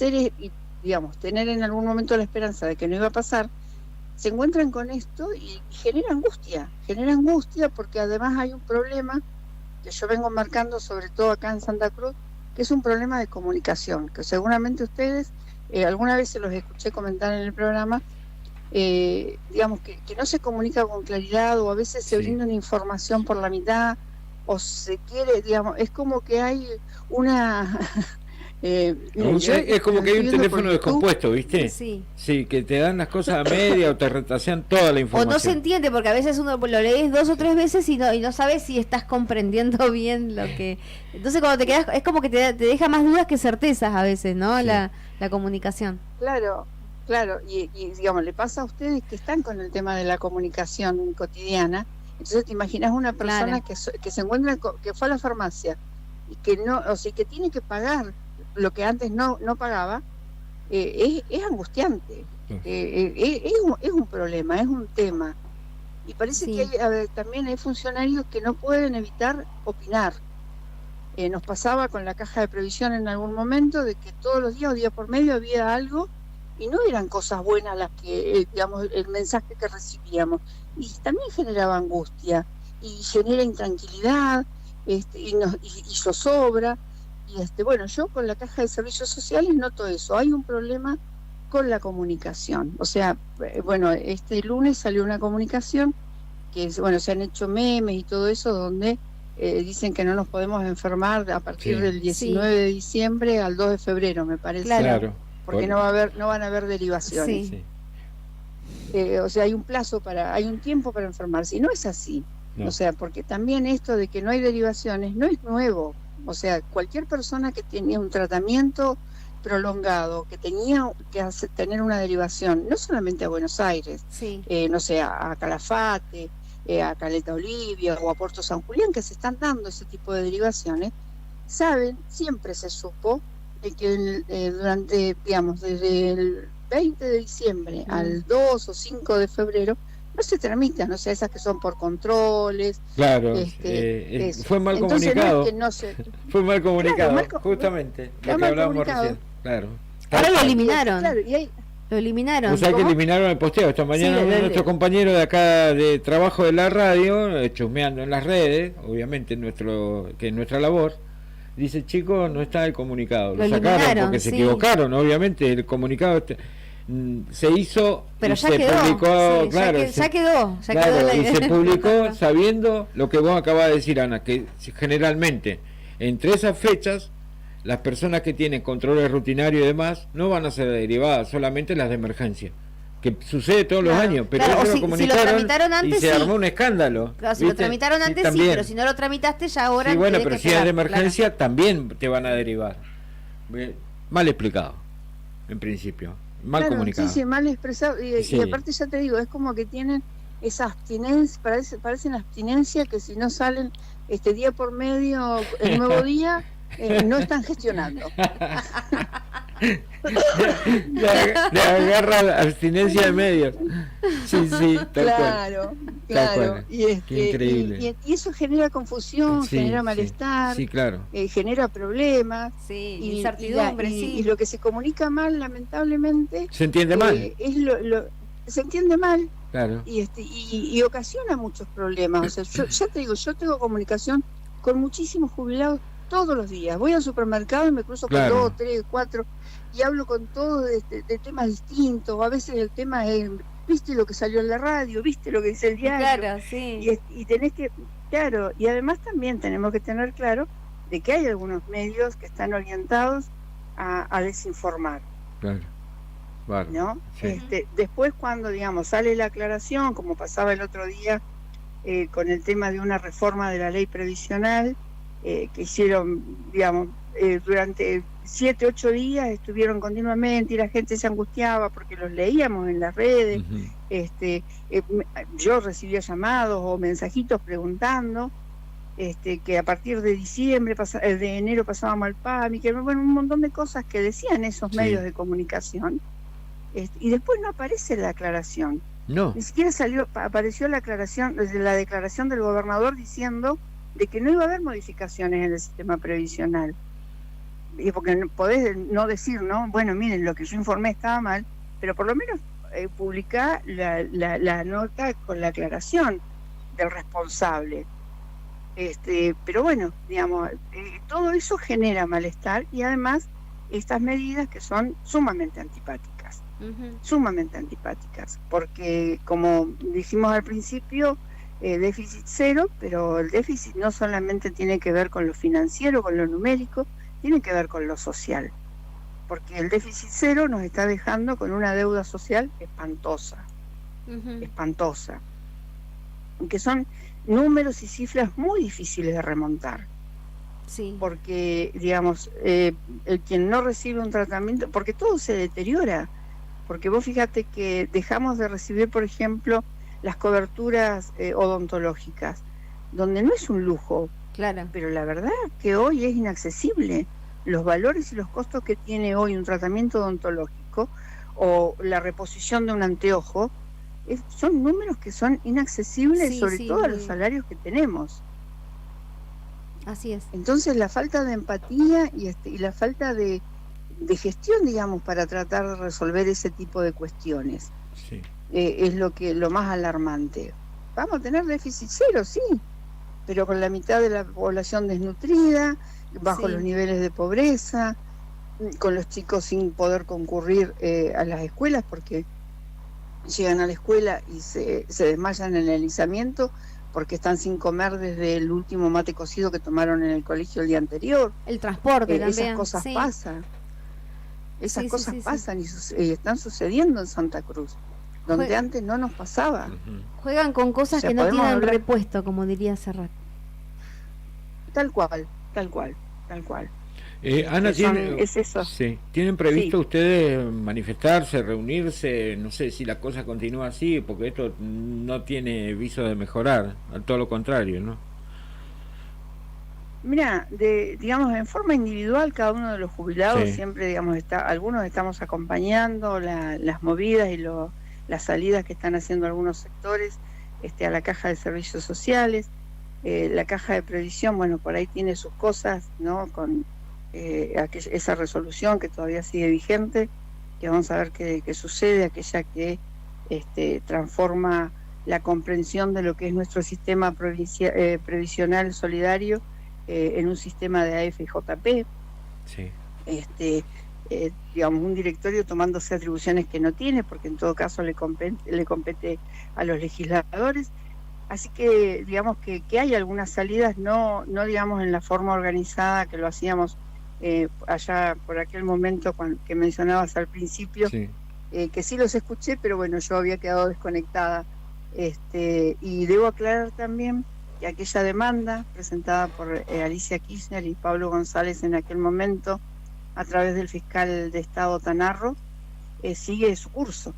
digamos, tener en algún momento la esperanza de que no iba a pasar, se encuentran con esto y genera angustia porque además hay un problema que yo vengo marcando sobre todo acá en Santa Cruz, que es un problema de comunicación, que seguramente ustedes alguna vez se los escuché comentar en el programa, digamos que no se comunica con claridad, o a veces se brinda una información por la mitad, o se quiere, digamos, es como que hay una es como que hay un teléfono descompuesto, ¿viste? Sí. Sí, que te dan las cosas a media o te retasean toda la O información. no se entiende, porque a veces uno lo lees 2 o 3 veces y no sabes si estás comprendiendo bien lo que... Entonces cuando te quedas, es como que te deja más dudas que certezas a veces, ¿no? Sí. La comunicación. Claro, y digamos, le pasa a ustedes que están con el tema de la comunicación cotidiana, entonces te imaginas una persona que se encuentra, que fue a la farmacia y que no, o sea, que tiene que pagar lo que antes no pagaba, es angustiante, es un problema, es un tema, y parece que también hay funcionarios que no pueden evitar opinar. Nos pasaba con la caja de previsión en algún momento de que todos los días o día por medio había algo y no eran cosas buenas las que, digamos, el mensaje que recibíamos, y también generaba angustia y genera intranquilidad, y zozobra. Y bueno, yo con la caja de servicios sociales noto eso, hay un problema con la comunicación. O sea, bueno, este lunes salió una comunicación que bueno, se han hecho memes y todo eso donde dicen que no nos podemos enfermar a partir del 19 de diciembre al 2 de febrero, me parece. Claro. Porque no van a haber derivaciones. Sí. O sea, hay un tiempo para enfermarse, y no es así. No. O sea, porque también esto de que no hay derivaciones no es nuevo. O sea, cualquier persona que tenía un tratamiento prolongado, que tenía que tener una derivación, no solamente a Buenos Aires, no sé, a Calafate, a Caleta Olivia o a Puerto San Julián, que se están dando ese tipo de derivaciones, siempre se supo de que durante, digamos, desde el 20 de diciembre al 2 o 5 de febrero, no se tramitan, o sea, esas que son por controles. Claro, fue mal Entonces, comunicado. no es que no se... Fue mal comunicado, Claro, justamente, lo que mal hablábamos comunicado. recién. Claro. Ahora lo eliminaron. Claro, y hay... Lo eliminaron. O sea que ¿Cómo? eliminaron el posteo. Esta mañana Sí, nuestro compañero de acá de trabajo de la radio, chusmeando en las redes, obviamente que es nuestra labor, dice, chicos, no está el comunicado. Lo sacaron eliminaron, porque se sí. equivocaron, obviamente. El comunicado se hizo, pero y ya se quedó. publicó, Sí, claro, ya quedó. claro, la y idea. se publicó sabiendo lo que vos acabas de decir, Ana, que generalmente entre esas fechas las personas que tienen controles rutinarios y demás no van a ser derivadas, solamente las de emergencia, que sucede todos los años, pero claro, ellos o lo comunicaron tramitaron antes, y se sí. armó un escándalo. Claro, si lo ¿viste? tramitaron antes, sí, también. pero si no lo tramitaste ya ahora... Sí, bueno, tenés pero que si es de esperar, emergencia claro. también te van a derivar. Mal explicado, en principio, mal Claro, comunicado. sí, mal expresado. Sí. Y aparte ya te digo, es como que tienen esa abstinencia, parecen abstinencia que si no salen día por medio, el nuevo día, no están gestionando. Le agarra la abstinencia de medios. Sí, sí, tal cual. Claro, Tal claro. cual. Y, Qué increíble. y eso genera confusión, Sí, genera sí. malestar, Sí, claro. genera problemas. Sí, Y, incertidumbre, sí. y lo que se comunica mal, lamentablemente, Se entiende mal. es se entiende mal. Claro. Y ocasiona muchos problemas. O sea, yo ya te digo, yo tengo comunicación con muchísimos jubilados todos los días. Voy al supermercado y me cruzo Claro. con 2, 3, 4 y hablo con todos de temas distintos. A veces el tema es, viste lo que salió en la radio, viste lo que dice el diario. Claro, sí. Y tenés que, claro, y además también tenemos que tener claro de que hay algunos medios que están orientados a desinformar. Claro. Vale. ¿No? Sí. Después cuando, digamos, sale la aclaración, como pasaba el otro día con el tema de una reforma de la ley previsional, que hicieron, digamos, durante 7, 8 días estuvieron continuamente y la gente se angustiaba porque los leíamos en las redes. Ujú. Yo recibía llamados o mensajitos preguntando que a partir de diciembre, de enero pasábamos al PAMI, que bueno, un montón de cosas que decían esos Sí. medios de comunicación. Y después no aparece la aclaración. No. Ni siquiera apareció la aclaración, la declaración del gobernador diciendo de que no iba a haber modificaciones en el sistema previsional. Y porque podés no decir, ¿no? Bueno, miren, lo que yo informé estaba mal, pero por lo menos publicar la nota con la aclaración del responsable. Pero bueno, digamos, todo eso genera malestar y además estas medidas que son sumamente antipáticas. Sumamente antipáticas, porque como dijimos al principio, déficit cero, pero el déficit no solamente tiene que ver con lo financiero, con lo numérico, tiene que ver con lo social, porque el déficit cero nos está dejando con una deuda social espantosa, espantosa, que son números y cifras muy difíciles de remontar. Sí. Porque, digamos, el quien no recibe un tratamiento, porque todo se deteriora. Porque vos fíjate que dejamos de recibir, por ejemplo, las coberturas odontológicas, donde no es un lujo, Claro. pero la verdad que hoy es inaccesible. Los valores y los costos que tiene hoy un tratamiento odontológico o la reposición de un anteojo, son números que son inaccesibles, Sí, sobre sí, todo a los salarios que tenemos. Así es. Entonces la falta de empatía y la falta de gestión, digamos, para tratar de resolver ese tipo de cuestiones Sí. es lo más alarmante. Vamos a tener déficit cero, sí, pero con la mitad de la población desnutrida, bajo Sí. los niveles de pobreza, con los chicos sin poder concurrir a las escuelas porque llegan a la escuela y se desmayan en el alisamiento porque están sin comer desde el último mate cocido que tomaron en el colegio el día anterior. El transporte también. Esas cosas sí. pasan. Esas Sí, sí, cosas sí, sí. pasan y están sucediendo en Santa Cruz, donde Jue- antes no nos pasaba. Ujú. Juegan con cosas O sea, que no podemos tienen hablar- repuesto, como diría Serrat. Tal cual, tal cual, tal cual. Ana, Es eso. sí. ¿Tienen previsto Sí. ustedes manifestarse, reunirse? No sé si la cosa continúa así, porque esto no tiene viso de mejorar, a todo lo contrario, ¿no? Mira, digamos, en forma individual, cada uno de los jubilados Sí. siempre, digamos, algunos estamos acompañando las movidas y las salidas que están haciendo algunos sectores a la Caja de Servicios Sociales. La Caja de Previsión, bueno, por ahí tiene sus cosas, ¿no? Con esa resolución que todavía sigue vigente, que vamos a ver qué sucede, aquella que transforma la comprensión de lo que es nuestro sistema previsional solidario en un sistema de AFJP, Sí. digamos, un directorio tomándose atribuciones que no tiene, porque en todo caso le compete a los legisladores. Así que digamos que hay algunas salidas, no digamos en la forma organizada que lo hacíamos allá por aquel momento que mencionabas al principio, Sí. Que sí los escuché, pero bueno, yo había quedado desconectada. Y debo aclarar también que aquella demanda presentada por Alicia Kirchner y Pablo González en aquel momento, a través del fiscal de Estado Tanarro, sigue su curso.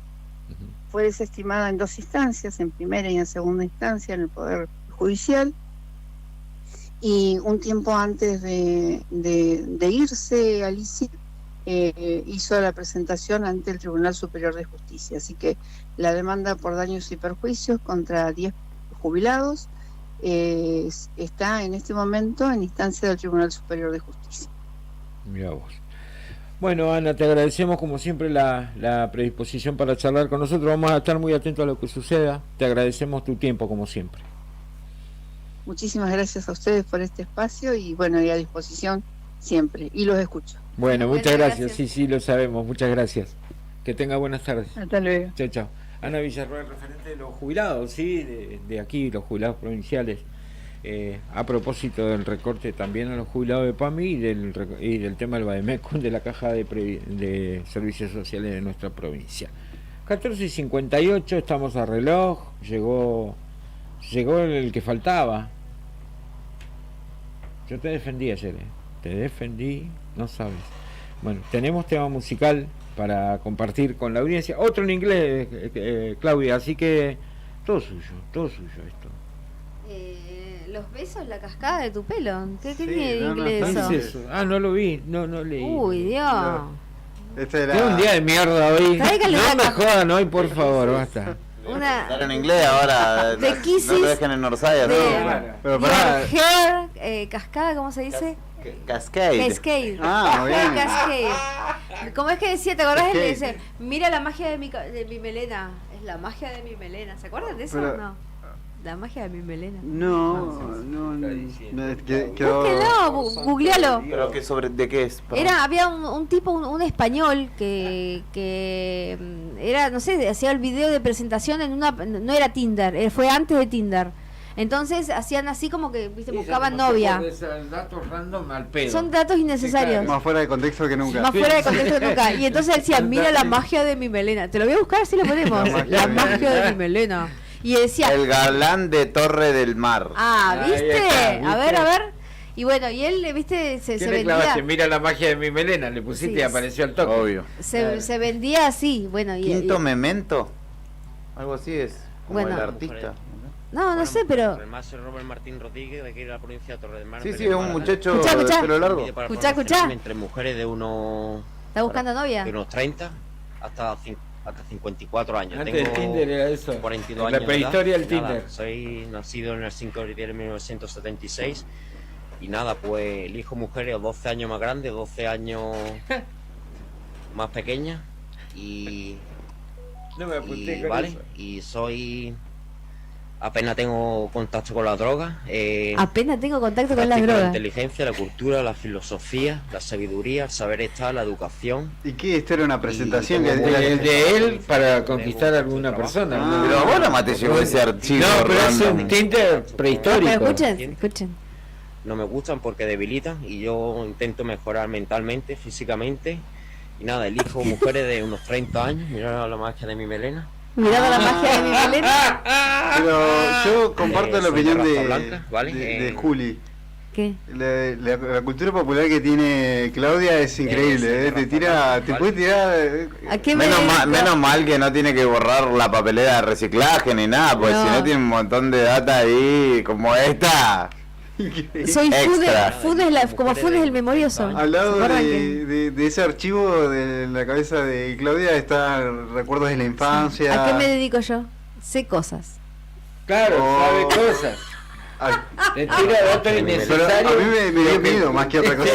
Fue desestimada en 2 instancias, en primera y en segunda instancia en el Poder Judicial, y un tiempo antes de irse, Alicia hizo la presentación ante el Tribunal Superior de Justicia. Así que la demanda por daños y perjuicios contra 10 jubilados está en este momento en instancia del Tribunal Superior de Justicia. Mirá vos. Bueno, Ana, te agradecemos como siempre la predisposición para charlar con nosotros. Vamos a estar muy atentos a lo que suceda. Te agradecemos tu tiempo como siempre. Muchísimas gracias a ustedes por este espacio y bueno, y a disposición siempre. Y los escucho. Bueno, Buenas muchas gracias. gracias. Sí, lo sabemos. Muchas gracias. Que tenga buenas tardes. Hasta luego. Chao, chao. Ana Villarroel, referente de los jubilados, sí, de aquí, los jubilados provinciales. A propósito del recorte también a los jubilados de PAMI y del tema del Bademecum de la Caja de Servicios Sociales de nuestra provincia. 14:58, estamos a reloj, llegó el que faltaba. Yo te defendí ayer, te defendí, no sabes. Bueno, tenemos tema musical para compartir con la audiencia, otro en inglés, Claudia, así que todo suyo esto. Los besos, la cascada de tu pelo. ¿Qué Sí, tiene de no, no, inglés no eso? ¿Qué es eso? Ah, no lo vi, no leí. Uy, Dios. Este era... Tengo un día de mierda hoy. Tráigale No una me caja. jodan hoy, por favor, basta. Hablar en Una inglés ahora. De No Kisses, lo dejen en Orsaya, de- ¿no? Pero Your pará, hair, cascada, ¿cómo se dice? Cascade. Cascade. Ah, muy bien. Cascade. ¿Cómo es que decía? ¿Te acordás? Él le Cascade. dice, mira la magia de mi melena. Es la magia de mi melena. ¿Se acuerdan de eso? Pero- No. La magia de mi melena. no, quedó... Búsquelo, googlealo. ¿Pero qué de qué es? Perdón. Había un tipo, un español que era, no sé, hacía el video de presentación en no era Tinder, fue antes de Tinder. Entonces hacían así como que, viste, buscaban novia. Datos random al pedo. Son datos innecesarios. Más fuera de contexto que nunca. Más fuera de contexto que nunca. Y entonces decía, mira la magia de mi melena. Te lo voy a buscar si lo ponemos. La magia de mi melena. Y decía, El galán de Torre del Mar. Ahí ¿viste? está, A ¿viste? ver. Y bueno, y él, viste, se ¿Qué le vendía. clavaste? Mira la magia de mi melena, le pusiste Sí, y apareció al toque. Obvio. Se vendía así. Bueno, Quinto Memento. Algo así es. Como Bueno. el artista. no sé, pero. Además, soy Robert Martín Rodríguez, de aquí de la provincia de Torre del Mar. Sí, en sí, es un Málaga. muchacho Escuchá. de pelo largo. Pide para Escuchá. promocionarme entre mujeres de unos ¿Está buscando novia? de unos 30 hasta 54 años. Antes Tengo del Tinder era eso. 42 La años. de prehistoria edad. del Nada, Tinder. soy nacido en el 5 de diciembre de 1976 y nada, pues elijo mujeres 12 años más grandes, 12 años más pequeñas y No me apunté y, con vale, eso. y soy apenas tengo contacto con las drogas. Apenas tengo contacto con las Practico la drogas. inteligencia, la cultura, la filosofía, la sabiduría, el saber estar, la educación. ¿Y qué? Esto era una presentación que... tengo- El de él para conquistar a alguna persona. Ah. Pero vos no mates llegó ese archivo. No, pero es random. un Tinder Pero prehistórico. escuchen. No me gustan porque debilitan y yo intento mejorar mentalmente, físicamente. Y nada, elijo mujeres de unos 30 años, mira la magia de mi melena. Mirando la magia de mi melena. Pero yo comparto la soy opinión de de, raza blanca, ¿vale? de Juli. ¿Qué? La cultura popular que tiene Claudia es increíble, sí, te ¿vale? puede tirar... ¿A qué me Menos mal que no tiene que borrar la papelera de reciclaje ni nada, porque No. si no tiene un montón de data ahí como esta. Soy Extra. como Funes el memorioso. Al lado ¿Se acuerdan que- de ese archivo de la cabeza de Claudia están recuerdos de la infancia. ¿A qué me dedico yo? Sé cosas. Claro, Oh. sabe cosas. Ay, Le tira datos pero a innecesarios. mí me dio miedo más que otra cosa.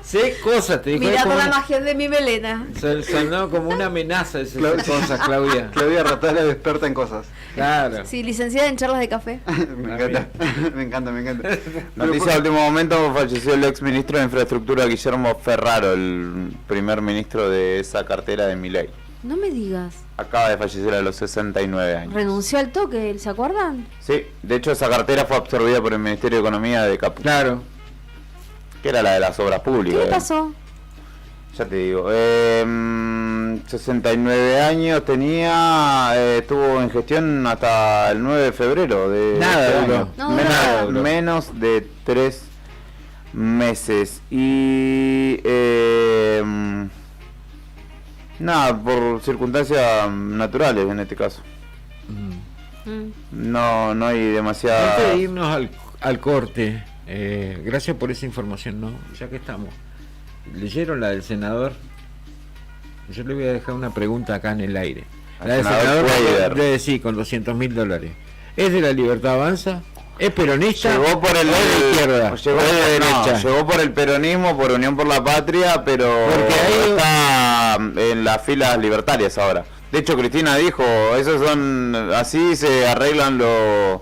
Sé cosas, te dijo. Mirando la magia de mi melena. Sonó como una amenaza esas Claudia. cosas, Claudia. Claudia Ratala es experta en cosas. Claro. Sí, licenciada en charlas de café. Me encanta, me encanta. Noticia de último momento, falleció el ex ministro de Infraestructura Guillermo Ferraro, el primer ministro de esa cartera de Milei. No me digas. Acaba de fallecer a los 69 años. Renunció al toque, ¿se acuerdan? Sí, de hecho esa cartera fue absorbida por el Ministerio de Economía de Caputo. Claro. Que era la de las obras ¿Qué públicas. le pasó? Ya te digo. 69 años tenía. Estuvo en gestión hasta el 9 de febrero de Nada este duró. año. No, nada duró. Menos de 3 meses. Y. Nada, por circunstancias naturales en este caso. No hay demasiada. Antes de irnos al corte, gracias por esa información, ¿no? Ya que estamos. ¿Leyeron la del senador? Yo le voy a dejar una pregunta acá en el aire. La del senador, sí, con $200.000. ¿Es de la Libertad Avanza? ¿Es peronista? Llegó por el ¿O de izquierda? llegó, ¿O de no, derecha? llegó por el peronismo, por Unión por la Patria, pero Porque ahí- está en las filas libertarias ahora. De hecho, Cristina dijo, esos son, así se arreglan los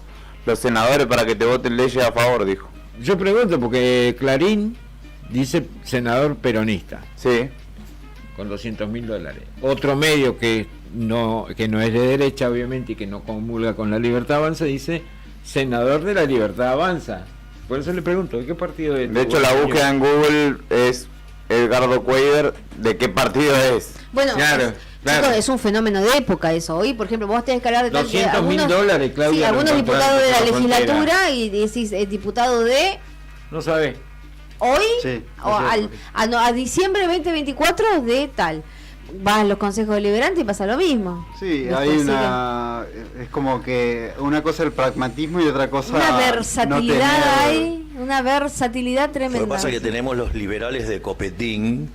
senadores para que te voten leyes a favor, dijo. Yo pregunto porque Clarín dice senador peronista, Sí, con $200.000. Otro medio que no es de derecha, obviamente, y que no comulga con la Libertad Avanza, dice senador de la Libertad Avanza. Por eso le pregunto, ¿de qué partido es? de hecho la búsqueda en Google es Edgardo Cuader, ¿de qué partido es? Bueno, Claro, claro. chicos, es un fenómeno de época eso. Hoy, por ejemplo, vos tenés que hablar de tal- de $200.000, Claudia. Sí, lo algunos encontró diputados de la en Frontera. legislatura y decís diputado de No sabe. hoy Sí, o sí. a diciembre 2024 de tal. Vas a los consejos deliberantes y pasa lo mismo. Sí, Después hay sigue una... Es como que una cosa el pragmatismo y otra cosa... una no versatilidad tener- hay, una versatilidad Lo tremenda. que pasa es que tenemos los liberales de Copetín.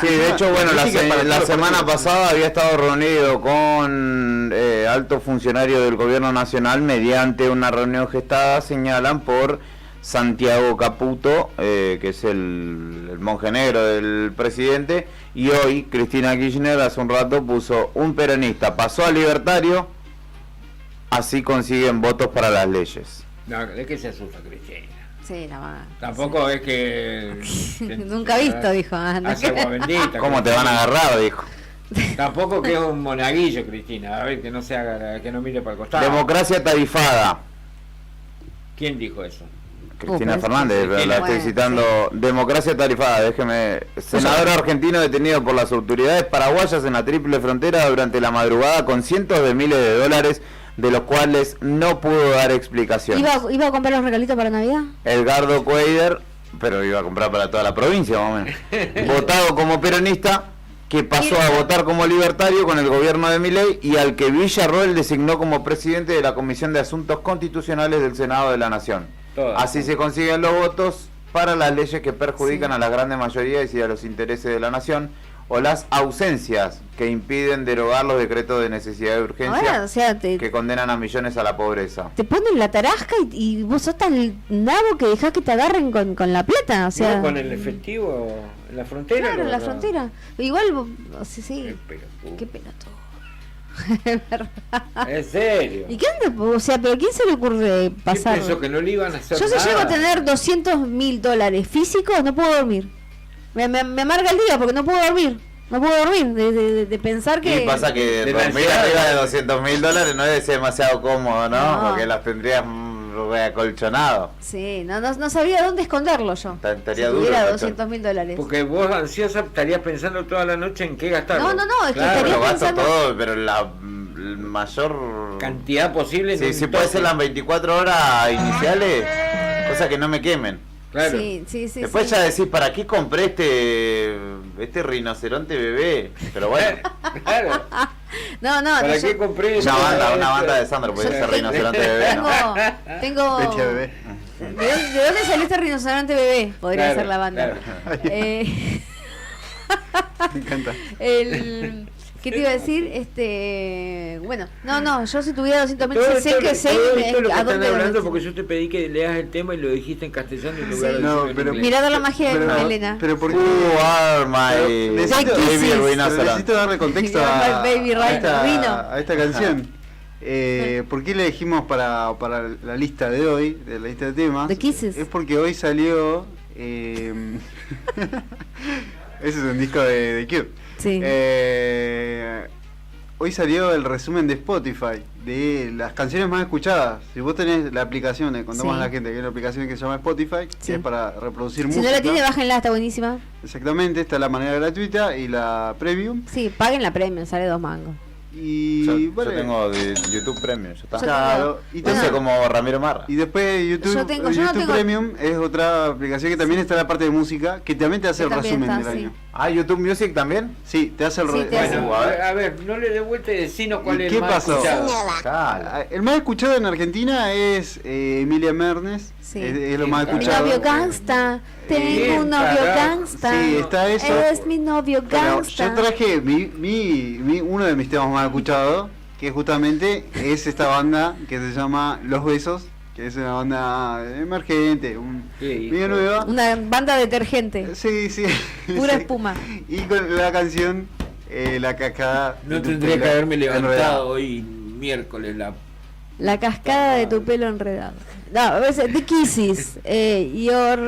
Sí, de hecho, bueno, Música para la todos semana partidos. pasada había estado reunido con altos funcionarios del gobierno nacional mediante una reunión gestada, señalan, por Santiago Caputo, que es el monje negro del presidente, y hoy Cristina Kirchner hace un rato puso un peronista, pasó a libertario, así consiguen votos para las leyes. No, ¿de qué se asusta Cristina? Sí, la va. Tampoco es que... Nunca visto, dijo. Anda. Hace agua bendita. ¿Cómo te van a agarrar? Dijo. Tampoco que es un monaguillo, Cristina. A ver, que no se haga, que no mire para el costado. Democracia tarifada. ¿Quién dijo eso? Cristina pero Fernández, Cristina. la estoy Bueno, citando. Democracia tarifada, déjeme. Senador argentino detenido por las autoridades paraguayas en la triple frontera durante la madrugada con cientos de miles de dólares, de los cuales no pudo dar explicaciones. ¿Iba a comprar los regalitos para Navidad? Edgardo Cuader, pero iba a comprar para toda la provincia, más o menos. Votado como peronista, que pasó a votar como libertario con el gobierno de Milei y al que Villarroel designó como presidente de la Comisión de Asuntos Constitucionales del Senado de la Nación. Todas. Así se consiguen los votos para las leyes que perjudican a las grandes mayorías y a los intereses de la nación, o las ausencias que impiden derogar los decretos de necesidad de urgencia Ahora, o sea, que condenan a millones a la pobreza. te ponen la tarasca y vos sos tan nabo que dejás que te agarren con la plata, o sea... ¿No con el efectivo en la frontera? Claro, en la no. frontera. Igual, sí, sí. Qué pelotudo. Qué pelotudo. En serio. ¿Y qué anda? O sea, pero ¿quién se le ocurre ¿Qué pasar? pensó que no le iban a hacer Yo si nada? llego a tener $200.000 físicos, no puedo dormir. Me amarga el día porque no puedo dormir. No puedo dormir de pensar que... Y pasa que de la dormir ansiedad. arriba de $200.000 no es demasiado cómodo, ¿no? No. Porque las tendrías reacolchonado. Sí, no sabría dónde esconderlo yo. Estaría si duro tuviera el colchón. $200.000. Porque vos ansiosa estarías pensando toda la noche en qué gastarlo. No, es que Claro, estaría Lo gasto pensando- todo, pero el mayor... cantidad posible. en Sí, un si puede toque. ser las 24 horas iniciales, cosa que no me quemen. Claro. Sí. Después ya decís, ¿para qué compré este rinoceronte bebé? Pero bueno, Claro. No, ¿Para yo- qué compré una banda de Sandro, yo puede ser rinoceronte bebé, ¿no? tengo... Leche bebé. ¿De dónde salió este rinoceronte bebé? Podría Claro, ser la banda. claro. Me encanta. ¿Qué te iba a decir? Bueno, yo si tuviera $200.000, Todo sé esto, que sé todo esto es lo que a están dónde hablando porque yo te pedí que leas el tema y lo dijiste en castellano y lo voy a Sí. decir No, en pero- inglés. Mirá la magia de Pero- Elena. Pero ¿por qué? Who are my Necesito- baby Pero rhinoceros? necesito darle contexto You're a, my baby rhino. a esta canción. ¿Por qué le dijimos para la lista de hoy, de la lista de temas? The Kisses. Es porque hoy salió... ese es un disco de Cube. Sí. hoy salió el resumen de Spotify de las canciones más escuchadas. Si vos tenés la aplicación, contamos a la gente que hay una aplicación que se llama Spotify, que es para reproducir música. Si no la tiene, bájenla, está buenísima. Exactamente, está la manera gratuita y la premium. Sí, paguen la premium, sale 2 mangos. Y yo tengo de YouTube Premium, ya está. Claro, y entonces como Ramiro Marra. Y después YouTube, YouTube Premium es otra aplicación que también está en la parte de música, que también te hace el resumen del año. Ah, YouTube Music también. Sí, te hace el resumen. Bueno, a ver, no le dé vuelta y decinos cuál es el más pasó? escuchado. El más escuchado en Argentina es Emilia Mernes. Sí. Es lo más escuchado. Mi novio gangsta. Tengo un novio gangsta. Sí, está eso. Es mi novio gangsta. Yo traje uno de mis temas más escuchados, que justamente es esta banda que se llama Los Besos, que es una banda emergente, medio nueva. Una banda detergente. Sí, sí. Pura espuma. Y con la canción La Cascada. No tendría que haberme levantado hoy miércoles La cascada de tu pelo enredado. No, a veces The Kisses, your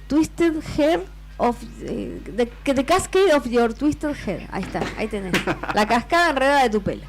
twisted hair of the cascade of your twisted hair. Ahí está, ahí tenés. La cascada enredada de tu pelo.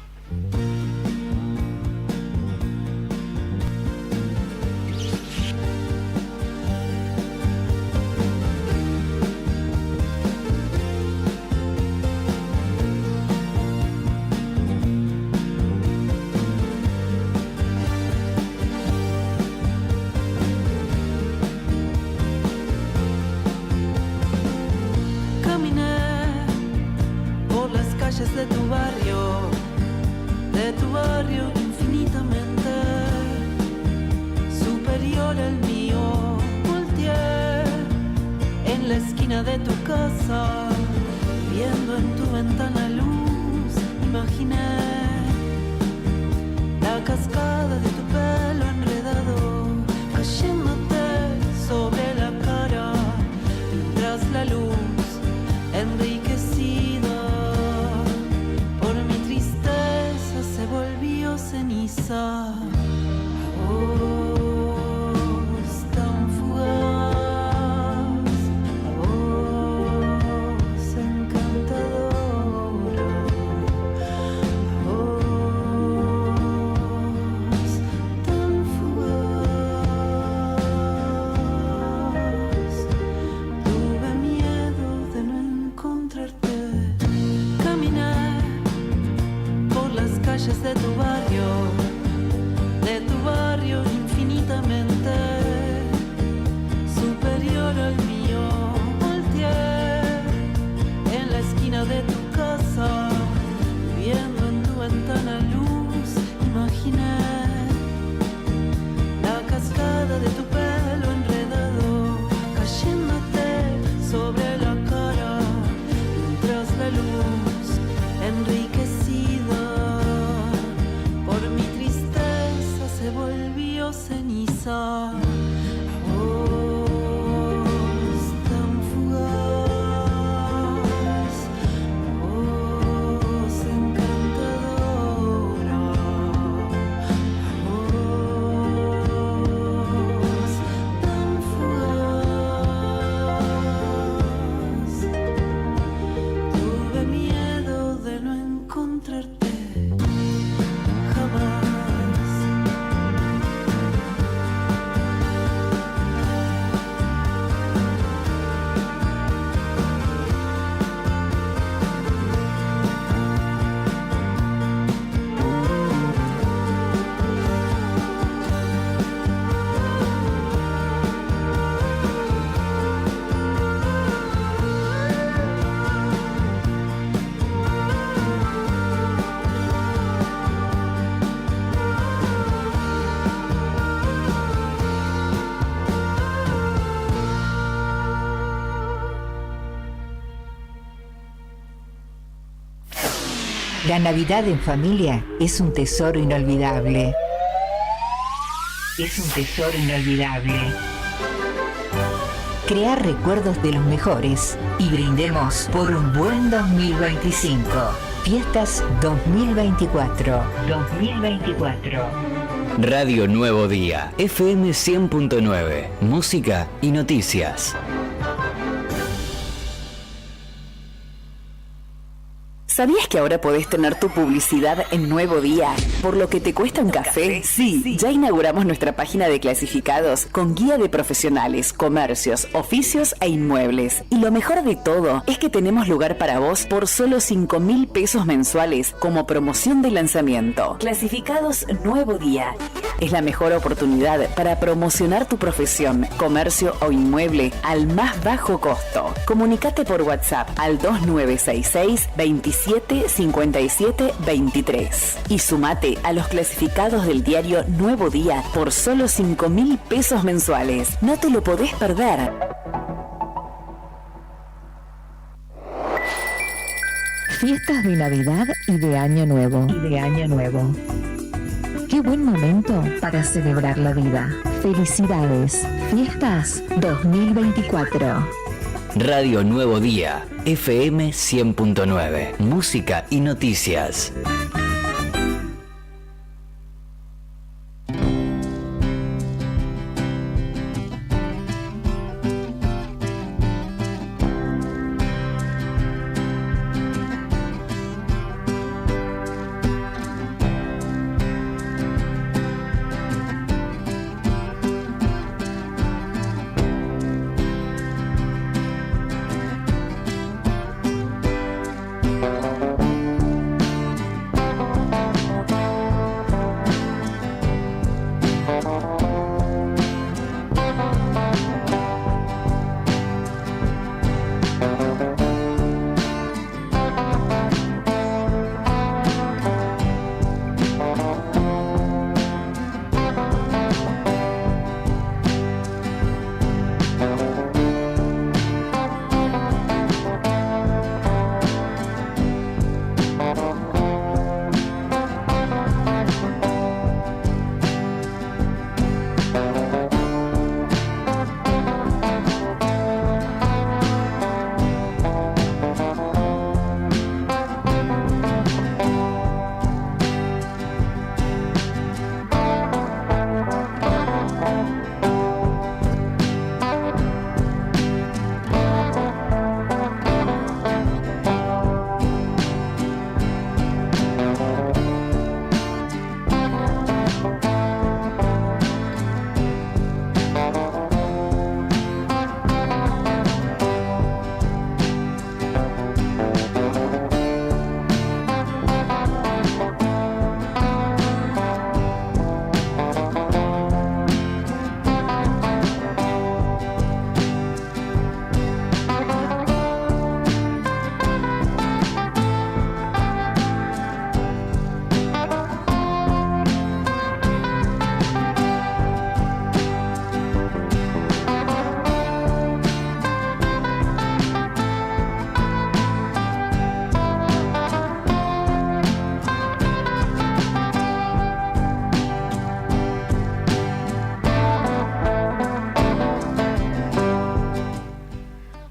De tu barrio infinitamente superior al mío. Volteé en la esquina de tu casa, viendo en tu ventana luz, imaginé la cascada de tu pelo enredado cayéndote sobre la cara, mientras la luz enriquecida se volvió ceniza. A vos tan fugaz, a vos encantadora, a vos tan fugaz. Tuve miedo de no encontrarte. Caminé las calles de tu barrio infinitamente superior al mío. Volteé en la esquina de tu casa, viendo en tu ventana luz, imaginé la cascada de tu pelo enredado cayéndote sobre la cara, mientras la luz enriquecida se volvió ceniza. A vos tan fugaz, a vos encantadora, a vos tan fugaz. Tuve miedo de no encontrarte jamás. La Navidad en familia es un tesoro inolvidable. Es un tesoro inolvidable. Crear recuerdos de los mejores y brindemos por un buen 2025. Fiestas 2024. 2024. Radio Nuevo Día, FM 100.9, música y noticias. ¿Sabías que ahora podés tener tu publicidad en Nuevo Día? ¿Por lo que te cuesta un café? Sí, ya inauguramos nuestra página de clasificados con guía de profesionales, comercios, oficios e inmuebles. Y lo mejor de todo es que tenemos lugar para vos por solo 5.000 pesos mensuales como promoción de lanzamiento. Clasificados Nuevo Día. Es la mejor oportunidad para promocionar tu profesión, comercio o inmueble al más bajo costo. Comunicate por WhatsApp al 2966 27 57 23 y sumate a los clasificados del diario Nuevo Día por solo 5.000 pesos mensuales. No te lo podés perder. Fiestas de Navidad y de Año Nuevo. Qué buen momento para celebrar la vida. Felicidades. Fiestas 2024. Radio Nuevo Día, FM 100.9, música y noticias.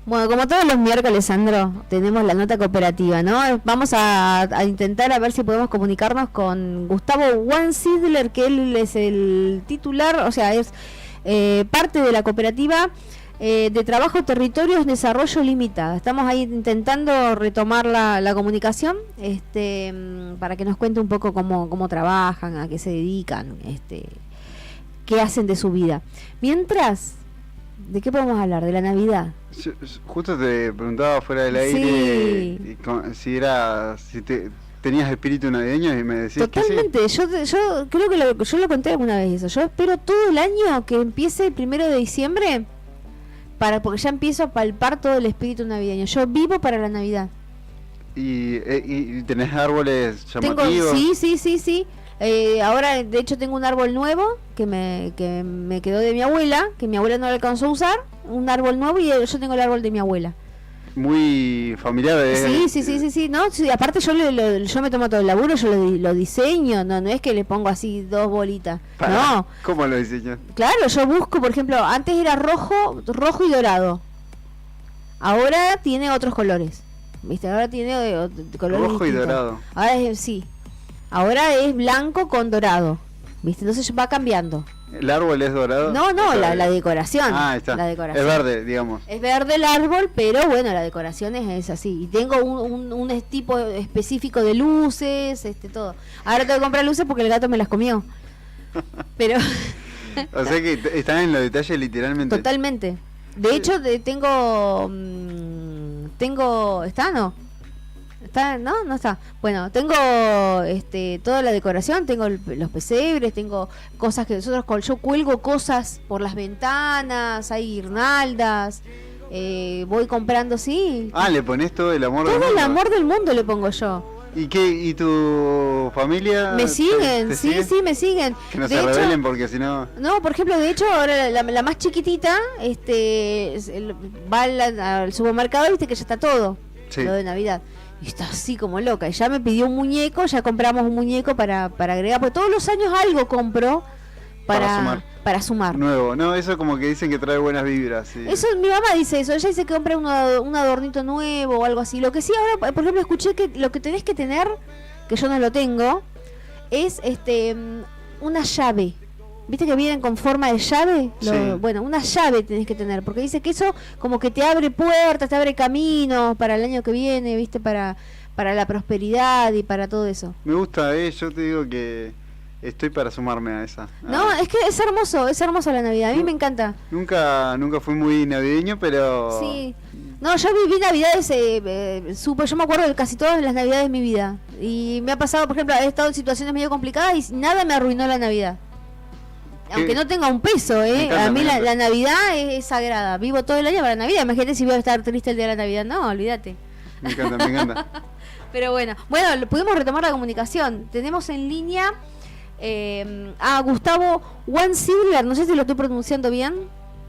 Bueno, como todos los miércoles, Sandro, tenemos la nota cooperativa, ¿no? Vamos a intentar a ver si podemos comunicarnos con Gustavo Wansidler, que él es el titular, o sea, es parte de la cooperativa de Trabajo Territorios Desarrollo Limitada. Estamos ahí intentando retomar la comunicación, para que nos cuente un poco cómo trabajan, a qué se dedican, qué hacen de su vida. Mientras, ¿de qué podemos hablar? ¿De la Navidad? Justo te preguntaba fuera del aire si tenías espíritu navideño y me decís totalmente, que sí. Yo creo que yo lo conté alguna vez eso. Yo espero todo el año que empiece el 1 de diciembre porque ya empiezo a palpar todo el espíritu navideño. Yo vivo para la Navidad. ¿Y tenés árboles llamativos? Sí. Ahora, de hecho, tengo un árbol nuevo que me quedó de mi abuela, que mi abuela no lo alcanzó a usar. Un árbol nuevo y yo tengo el árbol de mi abuela. Muy familiar. Sí. No, sí, aparte yo me tomo todo el laburo, yo lo diseño, no es que le pongo así 2 bolitas. No. ¿Cómo lo diseñas? Claro, yo busco, por ejemplo, antes era rojo y dorado. Ahora tiene otros colores. ¿Viste? Ahora tiene colores rojo distintos. Y dorado. Ahora es blanco con dorado. ¿viste? Entonces va cambiando. ¿El árbol es dorado? No, la decoración. Ah, ahí está. La decoración. Es verde, digamos. Es verde el árbol, pero bueno, la decoración es así. Y tengo un tipo específico de luces, todo. Ahora tengo que comprar luces porque el gato me las comió. Pero... O sea que están en los detalles literalmente. Totalmente. De hecho, tengo... ¿Está no? ¿Está? No está. Bueno, tengo toda la decoración, tengo los pesebres, tengo cosas que yo cuelgo cosas por las ventanas, hay guirnaldas, voy comprando, sí. Ah, le pones todo el amor todo del mundo. el amor del mundo le pongo yo. ¿Y tu familia? Me siguen, ¿Te sí, me siguen. Que no De se hecho, rebelen porque si no... No, por ejemplo, de hecho, ahora la más chiquitita va al supermercado, viste que ya está todo, Sí. lo de Navidad. Y está así como loca. Y ya me pidió un muñeco, ya compramos un muñeco para agregar, porque todos los años algo compro para sumar. Nuevo, no, eso como que dicen que trae buenas vibras. Sí. Eso, mi mamá dice eso, ella dice que compra un adornito nuevo o algo así. Lo que sí ahora, por ejemplo, escuché que lo que tenés que tener, que yo no lo tengo, es una llave. ¿Viste que vienen con forma de llave? Sí. Bueno, una llave tenés que tener, porque dice que eso como que te abre puertas, te abre caminos para el año que viene, ¿viste? Para la prosperidad y para todo eso. Me gusta, yo te digo que estoy para sumarme a esa. No, es que es hermoso la Navidad, a mí me encanta. Nunca fui muy navideño, pero... Sí. No, yo viví Navidades, yo me acuerdo de casi todas las Navidades de mi vida. Y me ha pasado, por ejemplo, he estado en situaciones medio complicadas y nada me arruinó la Navidad. Aunque no tenga un peso, encanta, a mí la Navidad es sagrada. Vivo todo el año para la Navidad. Imagínate si voy a estar triste el día de la Navidad. No, olvídate. Me encanta. Pero bueno, pudimos retomar la comunicación. Tenemos en línea a Gustavo Juan Silver. No sé si lo estoy pronunciando bien.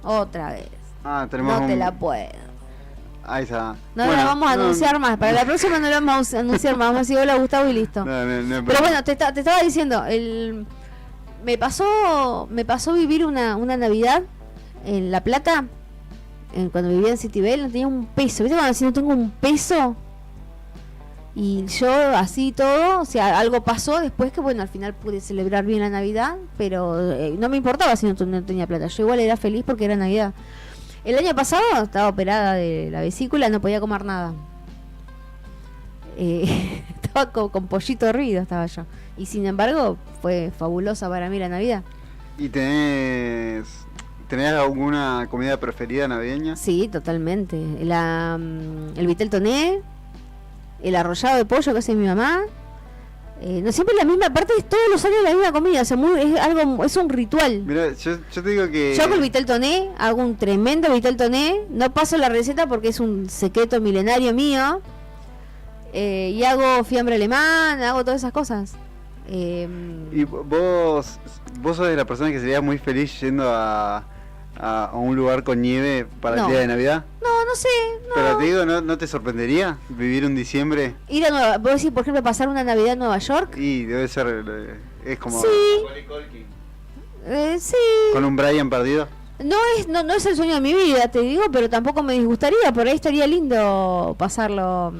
Otra vez. Tenemos No te la puedo. Ahí está. No la vamos a anunciar más. Para la próxima no la vamos a anunciar más. Vamos a decir hola Gustavo y listo. Pero bueno, te estaba diciendo, me pasó vivir una Navidad en La Plata, cuando vivía en Citibel, no tenía un peso. ¿Viste cuando si no tengo un peso? Y yo así todo, o sea, algo pasó después que bueno, al final pude celebrar bien la Navidad, pero no me importaba si no tenía plata. Yo igual era feliz porque era Navidad. El año pasado estaba operada de la vesícula, no podía comer nada. Estaba con pollito hervido, estaba yo. Y sin embargo, fue fabulosa para mí la Navidad. ¿Y tenés alguna comida preferida navideña? Sí, totalmente. El vitel toné, el arrollado de pollo que hace mi mamá. No siempre la misma, aparte es todos los años la misma comida, o sea, es un ritual. Mira, yo te digo que... Yo hago el vitel toné, hago un tremendo vitel toné, no paso la receta porque es un secreto milenario mío. Y hago fiambre alemán, hago todas esas cosas. ¿Y vos sos de la persona que sería muy feliz yendo a un lugar con nieve para el día de Navidad? No sé. No. Pero te digo, ¿no te sorprendería vivir un diciembre? Ir a Nueva, vos decís, por ejemplo, pasar una Navidad en Nueva York. Y debe ser, es como... Sí. Sí. Con un Brian perdido. No es el sueño de mi vida, te digo, pero tampoco me disgustaría, por ahí estaría lindo pasar la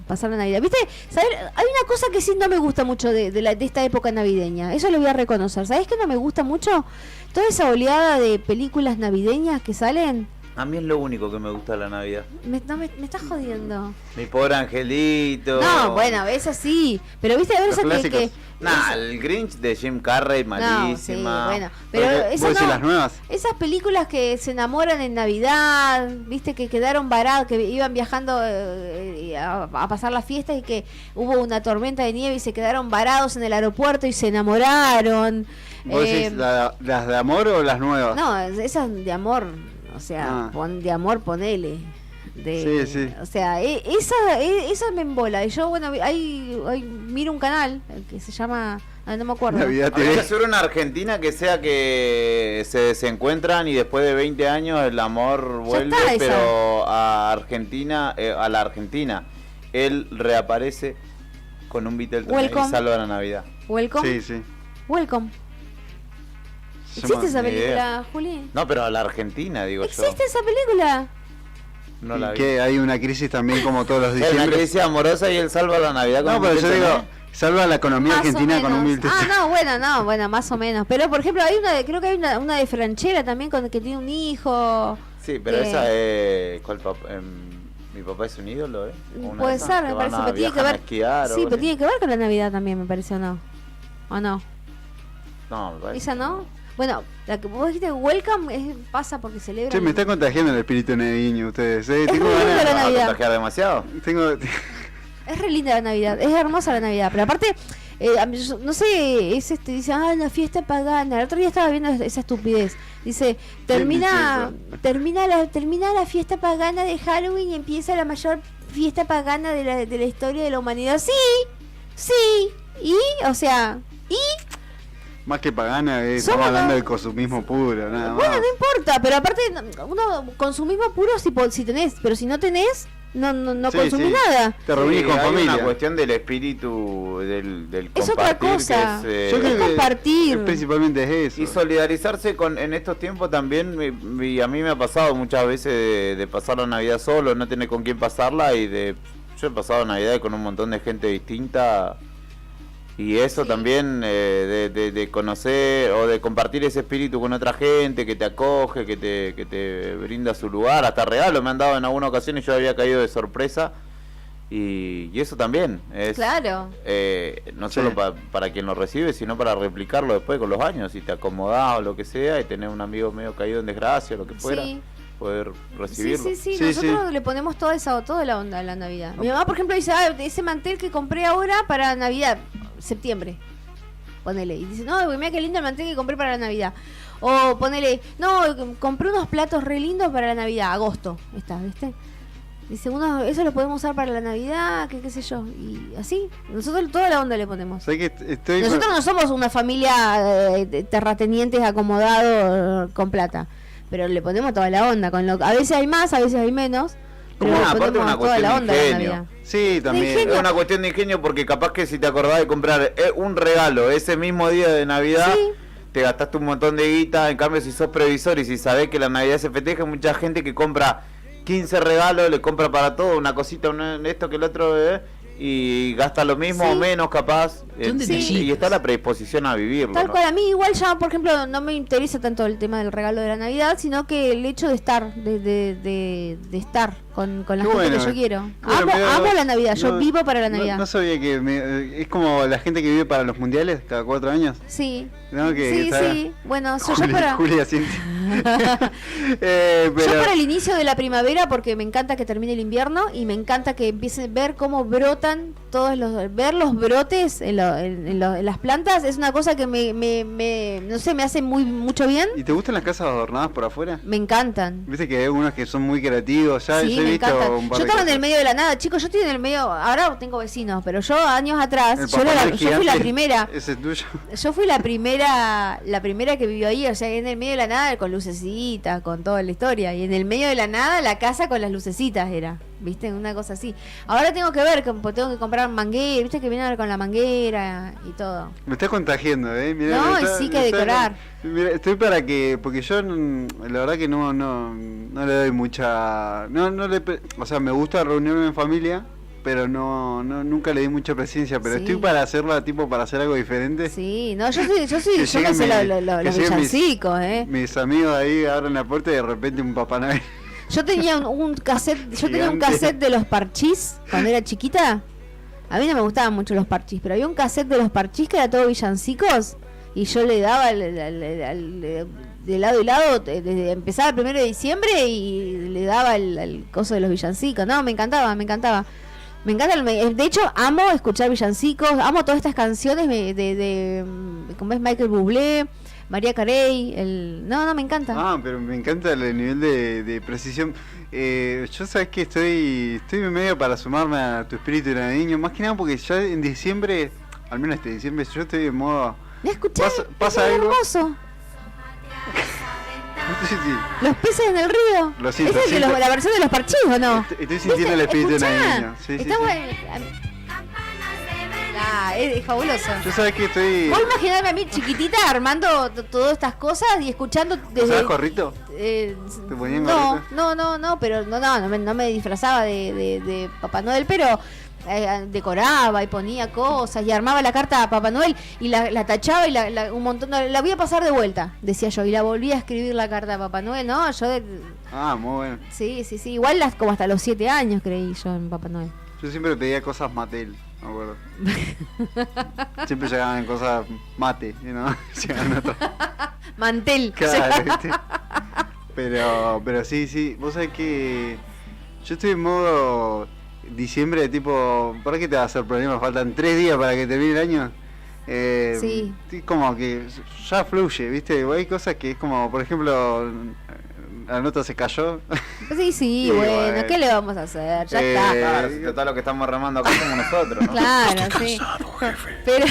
Navidad. ¿Viste? ¿Sabes? Hay una cosa que sí no me gusta mucho de esta época navideña, eso lo voy a reconocer. ¿Sabés qué no me gusta mucho? Toda esa oleada de películas navideñas que salen. A mí es lo único que me gusta de la Navidad. Me estás jodiendo. Mi pobre angelito. No, bueno, esa sí, pero viste, a ver esa que el Grinch de Jim Carrey, malísima. No, sí, bueno, pero esas no, las nuevas. Esas películas que se enamoran en Navidad, viste, que quedaron varados, que iban viajando a pasar las fiestas y que hubo una tormenta de nieve y se quedaron varados en el aeropuerto y se enamoraron. ¿Vos decís las de amor o las nuevas? No, esas de amor, o sea, de amor ponele. Sí. O sea, esa me embola. Y yo, bueno, miro un canal que se llama, no me acuerdo. Habría que hacer una Argentina que sea que se encuentran y después de 20 años el amor vuelve, pero a la Argentina. Él reaparece con un Vitel y salva la Navidad. Welcome. Sí. Welcome. ¿Existe esa película, Juli? No, pero a la Argentina, digo yo. ¿Existe esa película? No la vi. Que hay una crisis también como todos los diciembre. Hay una crisis amorosa y él salva la Navidad con pero yo digo, salva la economía Más o argentina con un menos. 1.300. Bueno, más o menos. Pero por ejemplo, creo que hay una de Franchella también que tiene un hijo. Sí, pero esa es... ¿Cuál mi papá es un ídolo, ¿eh? Puede ser, me parece, pero tiene que ver. Sí, pero tiene que ver con la Navidad también, me parece, ¿o no? ¿O no? No, me parece. ¿Esa no? Bueno, la que vos dijiste, Welcome, pasa porque celebra. Che, me está contagiando el espíritu navideño ustedes. Tengo re linda la ¿Vas a Navidad. contagiar demasiado? Es re linda la Navidad, es hermosa la Navidad, pero aparte, no sé, dice, la fiesta pagana. El otro día estaba viendo esa estupidez. Dice, termina la fiesta pagana de Halloween y empieza la mayor fiesta pagana de la historia de la humanidad. Sí, o sea, Más que pagana, estamos hablando del consumismo puro, nada más. bueno, no importa, pero aparte, uno consumismo puro si tenés, pero si no tenés, no Sí, consumís sí. nada. Te reunís con hay familia. una cuestión del espíritu del Es otra compartir, cosa. que es, Yo creo que compartir. principalmente es eso. y solidarizarse en estos tiempos también. A mí me ha pasado muchas veces de pasar la Navidad solo, no tener con quién pasarla, yo he pasado Navidad con un montón de gente distinta, y eso también de conocer o de compartir ese espíritu con otra gente que te acoge, que te brinda su lugar, hasta regalo me han dado en alguna ocasión y yo había caído de sorpresa. Y eso también es Claro. no solo para quien lo recibe, sino para replicarlo después con los años, si te acomodás o lo que sea, y tener un amigo medio caído en desgracia o lo que fuera, Sí. poder recibirlo. Sí, nosotros le ponemos toda la onda a la Navidad. Mi mamá, por ejemplo, dice, ese mantel que compré ahora para Navidad, septiembre, ponele. Y dice, no, mira qué lindo el mantel que compré para la Navidad. O ponele, no, compré unos platos re lindos para la Navidad, agosto, ¿viste? Dice, eso lo podemos usar para la Navidad, qué sé yo. Y así, nosotros toda la onda le ponemos. ¿Sabes que Nosotros no somos una familia de terratenientes acomodados con plata, pero le ponemos toda la onda. A veces hay más, a veces hay menos. Pero le Aparte ponemos una toda cuestión la de onda a la ingenio. Navidad. Sí, también. Es una cuestión de ingenio, porque capaz que si te acordás de comprar un regalo ese mismo día de Navidad, te gastaste un montón de guita. En cambio, si sos previsor y si sabés que la Navidad se festeja, hay mucha gente que compra 15 regalos, le compra para todo, una cosita, esto que el otro, y gasta lo mismo o menos capaz, y está la predisposición a vivirlo. Tal ¿no? cual, a mí igual ya, por ejemplo, no me interesa tanto el tema del regalo de la Navidad, sino que el hecho de estar, de estar con la gente bueno, que yo quiero. bueno, Amo la Navidad, yo vivo para la Navidad. No sabía que es como la gente que vive para los mundiales cada 4 años. Sí. ¿No? Sí. Bueno, yo para... Julia siente. Yo para el inicio de la primavera, porque me encanta que termine el invierno y me encanta que empiecen a ver cómo brotan ver los brotes en las plantas, es una cosa que no sé, me hace mucho bien. ¿Y te gustan las casas adornadas por afuera? Me encantan. Viste que hay algunos que son muy creativos, ya Sí, yo he me visto encantan. un par Yo de estaba en el cosas. medio de la nada, chicos, yo estoy en el medio, ahora tengo vecinos, pero yo años atrás, El yo Papá Noel fui la gigante, primera. Ese es tuyo. Yo fui la primera que vivió ahí, o sea, en el medio de la nada, con lucecitas, con toda la historia. Y en el medio de la nada, la casa con las lucecitas era, ¿viste? Una cosa así. Ahora tengo que ver, tengo que comprar manguera, ¿viste? Que viene ahora con la manguera y todo. Me está contagiando, Mirá, No, me y está- sí que me está- decorar. Mira, estoy para que, porque yo la verdad que no le doy mucha, o sea, me gusta reunirme en familia, pero nunca le di mucha presencia, pero Sí. estoy para hacerla, tipo, para hacer algo diferente. Sí, no, yo me sé lleguen los que lleguen villancicos, mis amigos ahí abren la puerta y de repente un Papá Noel. Yo tenía un cassette, Gigante. de los Parchís cuando era chiquita. A mí no me gustaban mucho los Parchís, pero había un cassette de los Parchís que era todo villancicos y yo le daba de lado y lado, empezaba el 1 de diciembre y le daba el coso de los villancicos. No, me encantaba. Me encanta, de hecho, amo escuchar villancicos, amo todas estas canciones de como es Michael Bublé, María Carey, no, me encanta. Ah, pero me encanta el nivel de precisión. Yo sabes que estoy medio para sumarme a tu espíritu navideño, más que nada porque ya en diciembre, al menos este diciembre, yo estoy en modo... ¿Me escuché? Pasa Es algo. hermoso. Sí. Los peces en el río. Lo siento, ¿Es el de siento. la versión de los Parchís o no? Estoy sintiendo el espíritu Escuchá, navideño. Sí. está bueno. Es fabuloso. Yo sabes que estoy... Vos imaginarme a mí chiquitita armando todas estas cosas y escuchando desde... ¿Usabas gorrito? ¿Te ponían gorrito? No, pero no me disfrazaba de Papá Noel, pero decoraba y ponía cosas y armaba la carta a Papá Noel y la tachaba y un montón, la voy a pasar de vuelta, decía yo, y la volví a escribir la carta a Papá Noel, ¿no? Muy bueno. Sí, igual como hasta los 7 años creí yo en Papá Noel. Yo siempre pedía cosas Mattel, me acuerdo. Siempre llegaban cosas mate, ¿no? Llegaban otras. Mantel. Claro, ¿viste? Pero sí, vos sabés que yo estoy en modo diciembre, tipo, ¿para qué te va a hacer problema? Faltan 3 días para que termine el año. Sí. Como que ya fluye, ¿viste? Hay cosas que es como, por ejemplo, la nota se cayó. Sí, bueno, ¿qué le vamos a hacer? Ya está. Claro, si total lo que estamos remando acá somos nosotros, ¿no? Claro, sí. Pero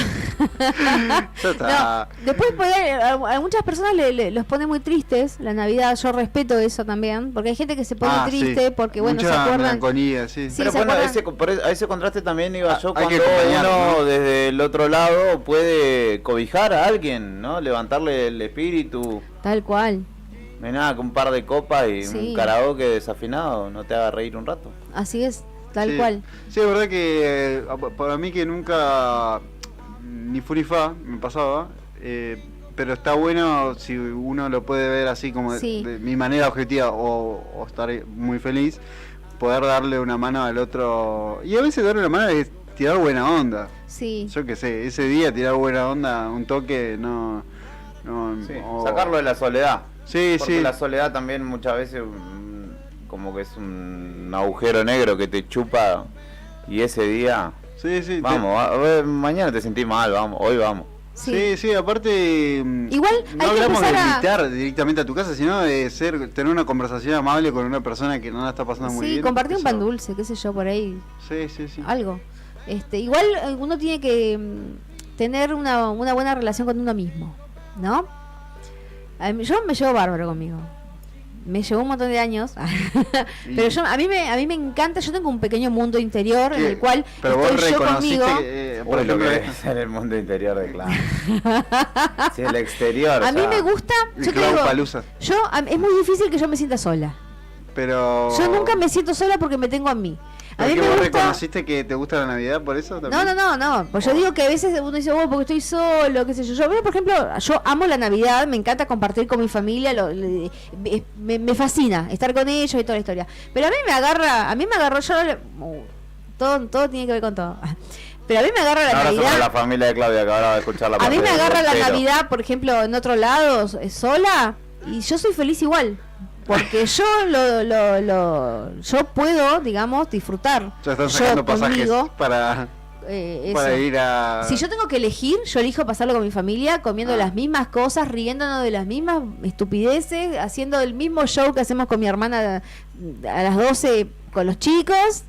Ya está. no, después a muchas personas los pone muy tristes la Navidad. Yo respeto eso también, porque hay gente que se pone triste porque bueno, mucha se acuerdan. melancolía, sí. Pero bueno, a ese contraste también iba yo, hay cuando que acompañar, uno ¿no? desde el otro lado puede cobijar a alguien, ¿no? Levantarle el espíritu. Tal cual. No hay nada que un par de copas y Sí. un karaoke desafinado no te haga reír un rato. Así es, tal Sí. cual. Sí, es verdad que para mí que nunca ni fu ni fa me pasaba, pero está bueno si uno lo puede ver así como Sí. de mi manera objetiva o estar muy feliz, poder darle una mano al otro. Y a veces darle una mano es tirar buena onda. Sí. Yo qué sé, ese día tirar buena onda, un toque, no Sí, o- sacarlo de la soledad. Sí, Porque sí. la soledad también muchas veces como que es un agujero negro que te chupa y ese día Sí, sí. vamos, a ver, mañana te sentís mal, vamos, hoy vamos. Sí, aparte igual no hay que hablamos de empezar a... invitar directamente a tu casa, sino de tener una conversación amable con una persona que no la está pasando muy Sí, bien. compartir un Eso- pan dulce, qué sé yo, por ahí. Sí. Algo. Igual uno tiene que tener una buena relación con uno mismo, ¿no? Yo me llevo bárbaro conmigo. Me llevó un montón de años. Pero a mí me encanta, yo tengo un pequeño mundo interior en el cual Pero vos estoy yo reconociste conmigo. que, Uy, lo que es en el mundo interior de Clan. Si el exterior. A o mí sea, me gusta, yo te digo, es muy difícil que yo me sienta sola. Pero Yo nunca me siento sola porque me tengo a mí. A ¿pero mí que me vos gusta... reconociste que te gusta la Navidad por eso también? No. Pues yo digo que a veces uno dice, porque estoy solo, qué sé yo. Yo, por ejemplo, yo amo la Navidad, me encanta compartir con mi familia, me fascina estar con ellos y toda la historia. Pero a mí me agarró, todo tiene que ver con todo. Pero a mí me agarra la un abrazo Navidad. para la familia de Claudia que ahora va a escuchar la A mí parte me del agarra la soltero. Navidad, por ejemplo, en otro lado, sola, y yo soy feliz igual. Porque yo yo puedo, digamos, disfrutar. Ya están yo sacando pasajes conmigo, para eso. ir a... Si yo tengo que elegir, yo elijo pasarlo con mi familia, comiendo las mismas cosas, riéndonos de las mismas estupideces, haciendo el mismo show que hacemos con mi hermana a las 12 con los chicos.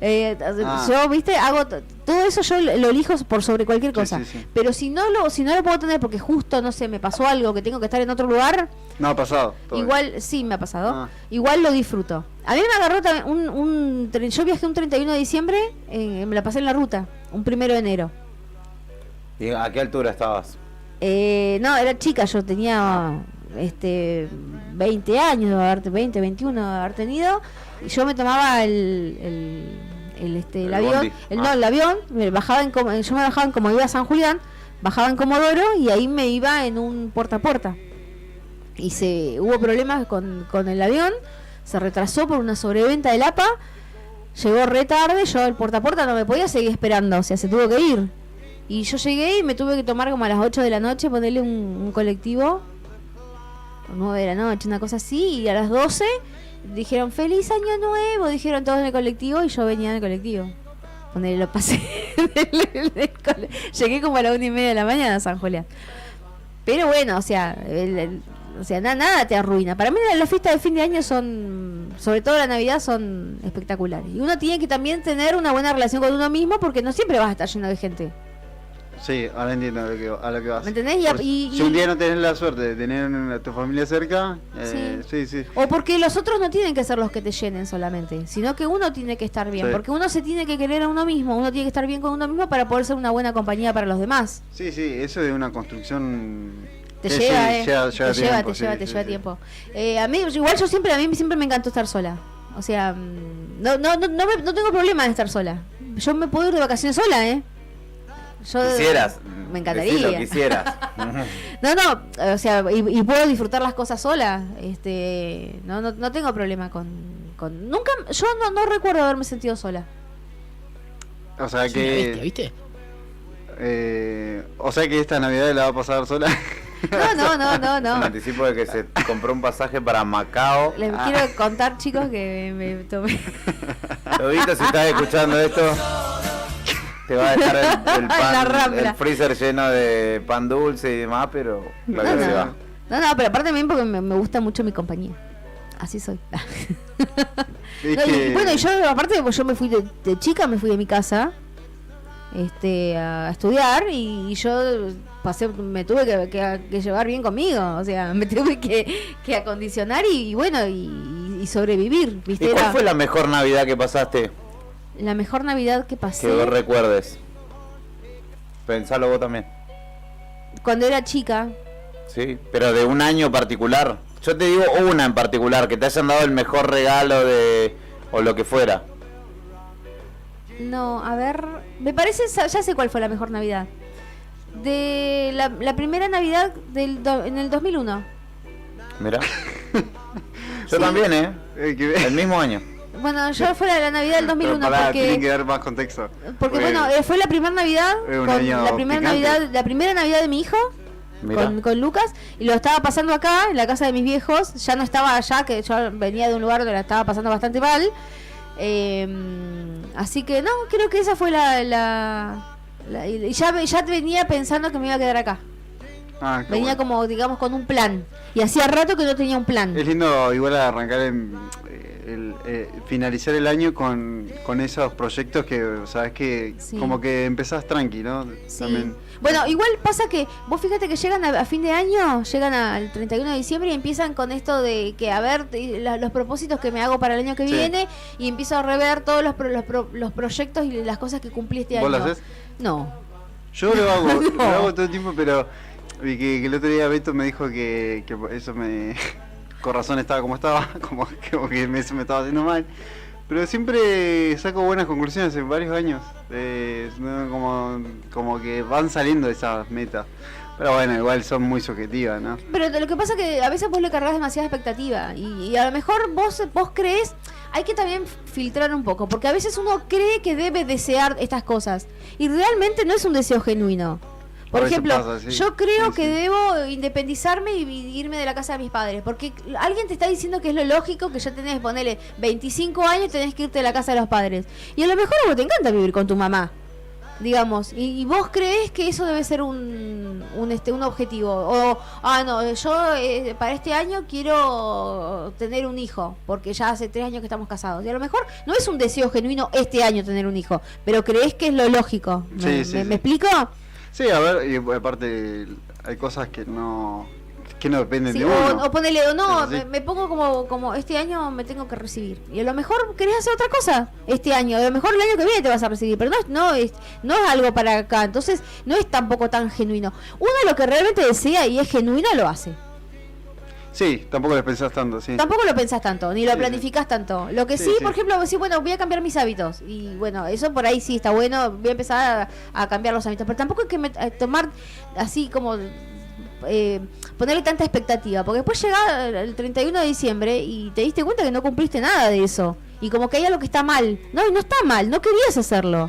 Yo, viste, hago todo eso, yo lo elijo por sobre cualquier cosa. sí. Pero si no lo puedo tener porque justo, no sé, me pasó algo que tengo que estar en otro lugar, No ha pasado. todavía. igual, sí me ha pasado, Ah. igual lo disfruto. A mí me agarró también yo viajé un 31 de diciembre, me la pasé en la ruta, un 1 de enero. ¿Y a qué altura estabas? No, era chica, yo tenía 20 años, 20, 21 de haber tenido, y yo me tomaba el avión, bondi. el avión, yo me bajaba en como iba a San Julián, bajaba en Comodoro y ahí me iba en un puerta a puerta. Y hubo problemas con el avión, se retrasó por una sobreventa del APA, llegó re tarde, yo el puerta a puerta no me podía seguir esperando, o sea, se tuvo que ir. Y yo llegué y me tuve que tomar como a las 8 de la noche, ponerle un colectivo, 9 de la noche, una cosa así, y a las 12 dijeron feliz año nuevo, dijeron todos en el colectivo y yo venía en el colectivo. Ponerle, lo pasé llegué como a las 1:30 de la mañana a San Julián. Pero bueno, o sea, nada te arruina. Para mí las fiestas de fin de año son, sobre todo la Navidad, son espectaculares. Y uno tiene que también tener una buena relación con uno mismo porque no siempre vas a estar lleno de gente. Sí, ahora entiendo a lo que vas. ¿Me entendés? Si un día no tenés la suerte de tener a tu familia cerca, sí. O porque los otros no tienen que ser los que te llenen solamente, sino que uno tiene que estar bien, Sí. porque uno se tiene que querer a uno mismo, uno tiene que estar bien con uno mismo para poder ser una buena compañía para los demás. Sí, eso es una construcción... Te Sí, lleva, sí, lleva te tiempo, lleva tiempo. A mí siempre me encantó estar sola. O sea, no tengo problema de estar sola. yo me puedo ir de vacaciones sola, ¿eh? Yo, Quisieras. Me encantaría. Decilo, quisieras. No, o sea, y puedo disfrutar las cosas sola. No tengo problema con nunca, yo no recuerdo haberme sentido sola. O sea Sí, que... ¿viste? O sea que esta Navidad la va a pasar sola. No. Un anticipo de que se compró un pasaje para Macao. Les quiero contar, chicos, que me tomé. Lobito, si estás escuchando esto, te va a dejar el La pan, Rambla. el freezer lleno de pan dulce y demás, pero la vida se va. No, pero aparte también porque me gusta mucho mi compañía. Así soy. Bueno, y yo aparte yo me fui de chica, me fui de mi casa a estudiar y yo me tuve que llevar bien conmigo, o sea, me tuve que acondicionar y bueno, y sobrevivir, ¿viste? ¿Y cuál fue la mejor Navidad que pasaste? La mejor Navidad que pasé Que vos recuerdes. Pensalo vos también. cuando era chica. Sí, pero de un año particular. Yo te digo una en particular, que te hayan dado el mejor regalo o lo que fuera. No, a ver, me parece, ya sé cuál fue la mejor Navidad. De la primera Navidad en el 2001. Mira. Yo también, el mismo año. Bueno, yo fue la Navidad del 2001 Pero pará, tiene que porque dar más contexto. bueno, fue la primera Navidad un año la primera Navidad de mi hijo. Mirá. Con Lucas, y lo estaba pasando acá en la casa de mis viejos. Ya no estaba allá, que yo venía de un lugar donde la estaba pasando bastante mal. Así que no, creo que esa fue y ya venía pensando que me iba a quedar acá. Venía como, digamos, con un plan. Y hacía rato que no tenía un plan. Es lindo igual arrancar finalizar el año con esos proyectos que sabes que Sí. como que empezás tranqui, ¿no? Sí. También. Bueno, igual pasa que vos fíjate que llegan a fin de año, llegan al 31 de diciembre y empiezan con esto de que a ver los propósitos que me hago para el año que Sí. viene, y empiezo a rever todos los proyectos y las cosas que cumplí este ¿Vos año. lo haces? No. Yo lo hago, No. lo hago todo el tiempo, pero vi que el otro día Beto me dijo que eso me con razón estaba como estaba, como que eso me estaba haciendo mal. Pero siempre saco buenas conclusiones en varios años. ¿No? Como que van saliendo esas metas. Pero bueno, igual son muy subjetivas, ¿no? Pero lo que pasa es que a veces vos le cargas demasiada expectativa y a lo mejor vos crees, hay que también filtrar un poco, porque a veces uno cree que debe desear estas cosas y realmente no es un deseo genuino. Por A veces ejemplo, pasa, sí. yo creo Sí, que sí. debo independizarme y irme de la casa de mis padres, porque alguien te está diciendo que es lo lógico, que ya tenés que ponerle 25 años y tenés que irte de la casa de los padres. Y a lo mejor a vos te encanta vivir con tu mamá, digamos, y vos crees que eso debe ser un objetivo. O, no, yo para este año quiero tener un hijo, porque ya hace 3 años que estamos casados. Y a lo mejor no es un deseo genuino este año tener un hijo, pero crees que es lo lógico. ¿Me explico? Sí, a ver, y aparte hay cosas que no dependen Sí, de uno. o ponele, o no, Pero sí. me pongo como este año me tengo que recibir. Y a lo mejor querés hacer otra cosa este año. A lo mejor el año que viene te vas a recibir, pero no es algo para acá. Entonces no es tampoco tan genuino. Uno lo que realmente desea y es genuino lo hace. Sí, tampoco les pensás tanto, sí. Tampoco lo pensás tanto, ni lo Sí, planificás tanto. Lo que Sí, sí, sí. por ejemplo, decir, bueno, voy a cambiar mis hábitos. Y bueno, eso por ahí sí está bueno. Voy a empezar a cambiar los hábitos. Pero tampoco hay que tomar así como... ponerle tanta expectativa, porque después llega el 31 de diciembre y te diste cuenta que no cumpliste nada de eso, y como que hay algo que está mal. No, y no está mal, no querías hacerlo.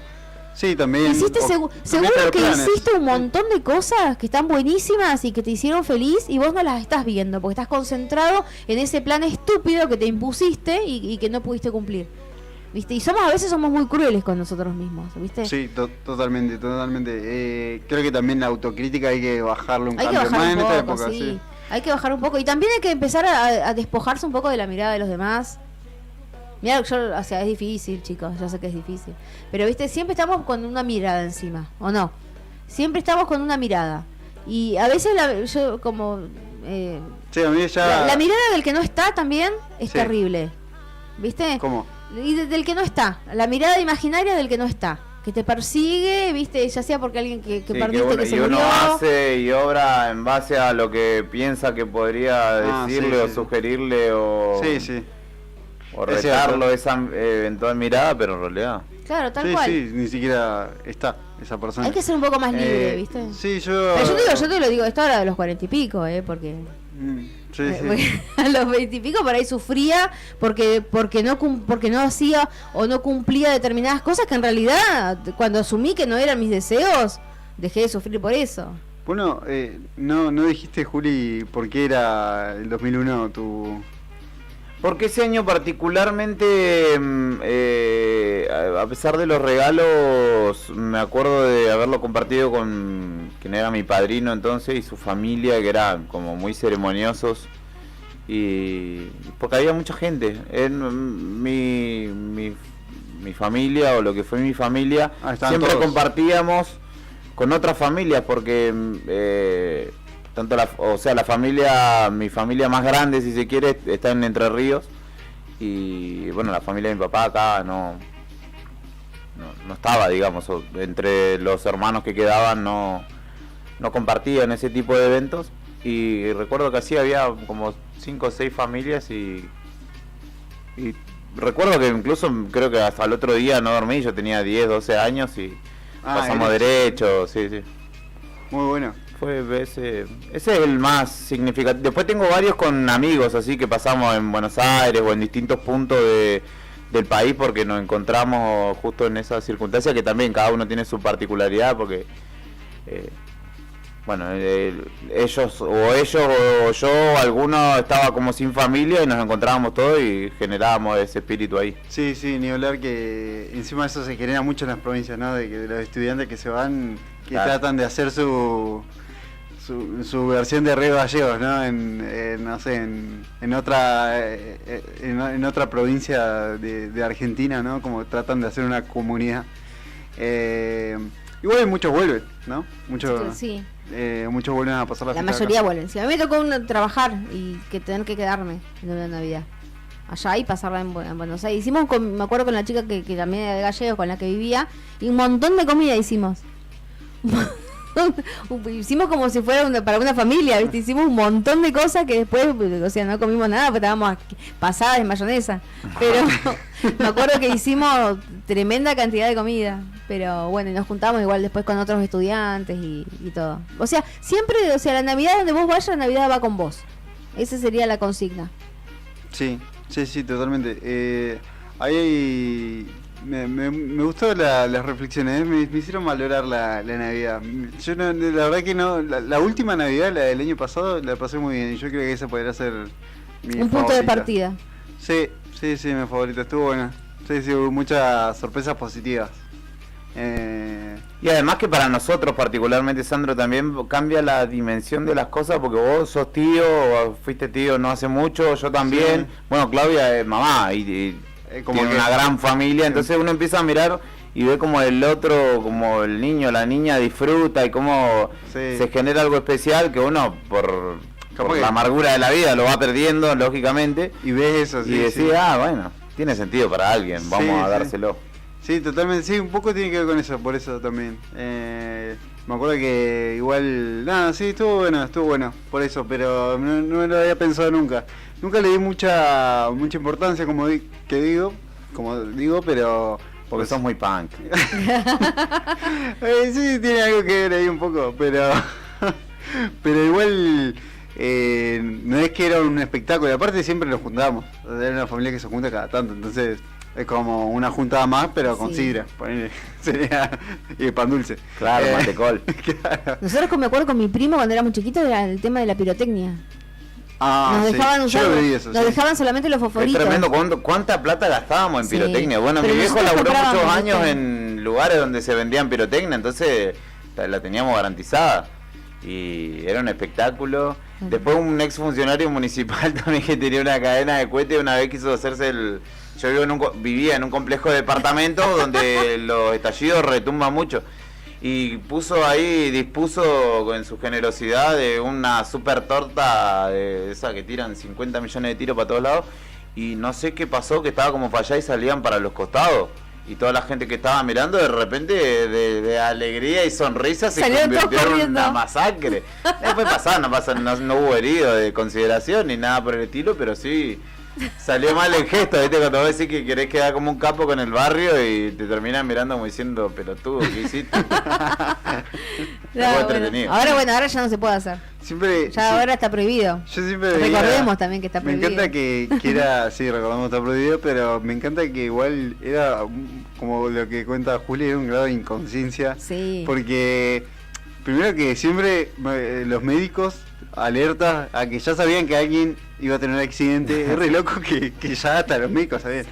Sí, también. Hiciste seguro cambiaste que planes. hiciste un montón de cosas que están buenísimas y que te hicieron feliz, y vos no las estás viendo porque estás concentrado en ese plan estúpido que te impusiste y que no pudiste cumplir, ¿viste? Y a veces somos muy crueles con nosotros mismos, ¿viste? Sí, totalmente. Creo que también la autocrítica hay que bajarle un Hay que cambio bajar más un en poco, esta época, sí. sí. Hay que bajar un poco. Y también hay que empezar a despojarse un poco de la mirada de los demás. Mirá, o sea, es difícil, chicos, yo sé que es difícil. Pero, viste, siempre estamos con una mirada encima, ¿o no? Siempre estamos con una mirada. Y a veces yo como... Sí, a mí ya... la mirada del que no está también es Sí. terrible. ¿Viste? ¿Cómo? Y del que no está. La mirada imaginaria del que no está. Que te persigue, ¿viste? Ya sea porque alguien que Sí, perdiste que se y uno murió. hace y obra en base a lo que piensa que podría decirle sí, o sí. sugerirle o... Sí, sí. O Es retarlo cierto. esa eventual mirada, pero en realidad... Claro, tal sí, cual. Sí, ni siquiera está esa persona. Hay que ser un poco más libre, ¿viste? Sí, Pero yo te lo digo, esto ahora de los 40 y pico, porque... Sí. A los 20 y pico por ahí sufría porque no hacía o no cumplía determinadas cosas que en realidad cuando asumí que no eran mis deseos dejé de sufrir por eso. Bueno, no dijiste, Juli, por qué era el 2001 tu... Porque ese año particularmente, a pesar de los regalos, me acuerdo de haberlo compartido con quien era mi padrino entonces y su familia, que eran como muy ceremoniosos, y porque había mucha gente. Mi familia, o lo que fue mi familia, siempre todos compartíamos con otras familias, porque tanto la familia, mi familia más grande, si se quiere, está en Entre Ríos, y bueno, la familia de mi papá acá no estaba, digamos, entre los hermanos que quedaban no compartían ese tipo de eventos, y recuerdo que así había como 5 o 6 familias, y recuerdo que incluso creo que hasta el otro día no dormí, yo tenía 10, 12 años y pasamos derecho, sí. Muy bueno. Ese es el más significativo. Después tengo varios con amigos, así que pasamos en Buenos Aires o en distintos puntos del país, porque nos encontramos justo en esa circunstancia, que también cada uno tiene su particularidad, porque ellos o yo, algunos estaba como sin familia y nos encontrábamos todos y generábamos ese espíritu ahí. Sí, ni hablar que encima eso se genera mucho en las provincias, ¿no? De los estudiantes que se van, que tratan de hacer su versión de Río Gallegos, ¿no? En otra provincia de Argentina, ¿no? Como tratan de hacer una comunidad. Igual muchos vuelven, ¿no? Sí. Muchos vuelven a pasar la mayoría vuelven. Sí, a mí me tocó trabajar y tener que quedarme en una Navidad allá y pasarla en Buenos Aires. Hicimos, me acuerdo, con la chica que también era de Gallegos, con la que vivía, y un montón de comida hicimos. Hicimos como si fuera para una familia, ¿viste? Hicimos un montón de cosas que después, o sea, no comimos nada, porque estábamos pasadas en mayonesa. Pero me acuerdo que hicimos tremenda cantidad de comida. Pero bueno, y nos juntamos igual después con otros estudiantes y todo. O sea, siempre, la Navidad donde vos vayas, la Navidad va con vos. Esa sería la consigna. Sí, totalmente. Ahí me gustó las reflexiones, me hicieron valorar la Navidad. Yo la verdad que no, la última Navidad, la del año pasado, la pasé muy bien, y yo creo que esa podría ser mi favorita. Punto de partida. Sí, mi favorita, estuvo buena. Sí, hubo muchas sorpresas positivas. Y además que para nosotros particularmente, Sandro, también cambia la dimensión de las cosas, porque vos sos tío, o fuiste tío no hace mucho, yo también. Sí. Bueno, Claudia es mamá y como tiene una gran familia, entonces uno empieza a mirar y ve como el otro, como el niño, la niña disfruta, y cómo se genera algo especial que uno por la amargura de la vida lo va perdiendo, lógicamente. Y ves eso, y decís, bueno, tiene sentido para alguien, vamos a dárselo. Sí, totalmente, sí, un poco tiene que ver con eso, por eso también. Me acuerdo que igual, estuvo bueno, por eso, pero no lo había pensado nunca. Nunca le di mucha importancia, como digo, pero... Porque sos muy punk. Sí, tiene algo que ver ahí un poco, pero igual no es que era un espectáculo, y aparte siempre nos juntábamos, era una familia que se junta cada tanto, entonces... Es como una juntada más, pero con sidra. Sería y pan dulce. Claro, mantecol. Claro. Nosotros, me acuerdo con mi primo cuando éramos chiquitos, era el tema de la pirotecnia. Nos dejaban usar, nos dejaban solamente los fosforitos. Es tremendo, ¿cuánta plata gastábamos en pirotecnia? Bueno, pero mi viejo laburó muchos años en lugares donde se vendían pirotecnia, entonces la teníamos garantizada. Y era un espectáculo. Después un ex funcionario municipal también, que tenía una cadena de cohetes, una vez quiso hacerse yo vivía en un complejo de departamentos donde los estallidos retumban mucho, y dispuso con su generosidad de una super torta de esa que tiran 50 millones de tiros para todos lados, y no sé qué pasó, que estaba como fallada y salían para los costados, y toda la gente que estaba mirando de repente de alegría y sonrisa se convirtió en una masacre. Después no hubo heridos de consideración ni nada por el estilo, pero sí Salió mal el gesto, ¿viste? Cuando vos decís que querés quedar como un capo con el barrio y te terminan mirando como diciendo, pelotudo, ¿qué hiciste? Claro, ahora ya no se puede hacer. Ahora está prohibido. Yo siempre recordemos también que está prohibido. Me encanta que era, sí, recordemos que está prohibido, pero me encanta que igual era como lo que cuenta Juli, era un grado de inconsciencia. Sí. Porque primero que siempre los médicos alerta a que ya sabían que alguien iba a tener un accidente. Es re loco que ya hasta los médicos sabían.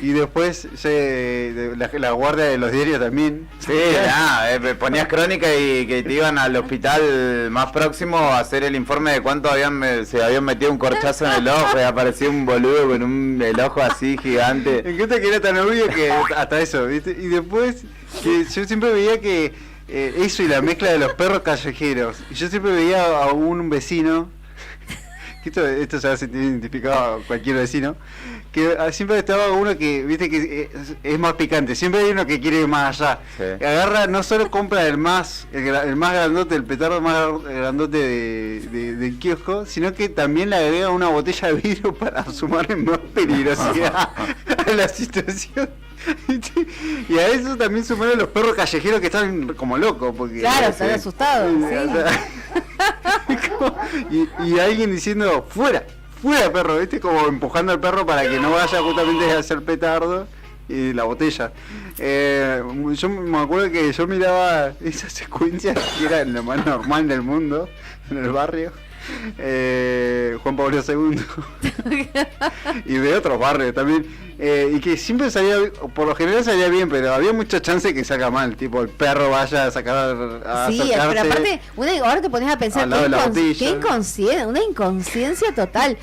Y después la guardia de los diarios también. Sí, ponías crónica y que te iban al hospital más próximo a hacer el informe de cuánto se habían metido un corchazo en el ojo y aparecía un boludo con el ojo así gigante. Me encanta que era tan obvio que hasta eso, ¿viste? Y después que yo siempre veía que eso y la mezcla de los perros callejeros. Y yo siempre veía a un vecino, esto se va a sentir identificado a cualquier vecino, que siempre estaba uno que, viste, que es más picante. Siempre hay uno que quiere ir más allá. Sí. Agarra, no solo compra el más grandote, el petardo más grandote del kiosco, sino que también le agrega una botella de vidrio para sumarle más peligrosidad a la situación. Y a eso también sumaron los perros callejeros que están como locos porque claro, están asustados, sí. y alguien diciendo fuera perro, ¿viste? Como empujando al perro para que no vaya justamente a hacer petardo y la botella. Yo me acuerdo que yo miraba esas secuencias que eran lo más normal del mundo en el barrio. Juan Pablo II y de otros barrios también, y que siempre salía, por lo general salía bien, pero había mucha chance de que salga mal, tipo el perro vaya a sacar sí, pero aparte ahora te pones a pensar qué inconsciencia, una inconsciencia total,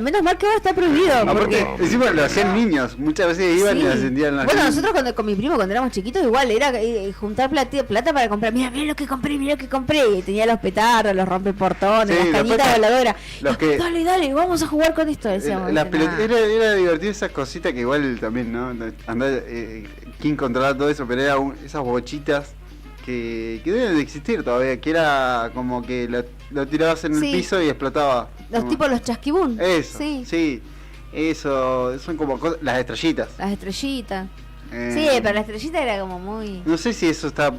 menos mal que ahora está prohibido. Aparte, encima lo hacían niños, muchas veces iban y ascendían las niñas. Nosotros con mi primo cuando éramos chiquitos igual era juntar plata para comprar, mira lo que compré, y tenía los petardos, los rompeportones, las cañitas voladoras. Dale, vamos a jugar con esto, decíamos. Era divertido esas cositas que igual también, ¿no? Andar, ¿quién controlaba todo eso? Pero era esas bochitas que deben de existir todavía, que era como que lo tirabas en el piso y explotaba. Los chasquibún. Eso, sí. Eso, son como cosas, las estrellitas. Sí, pero la estrellita era como muy... No sé si eso está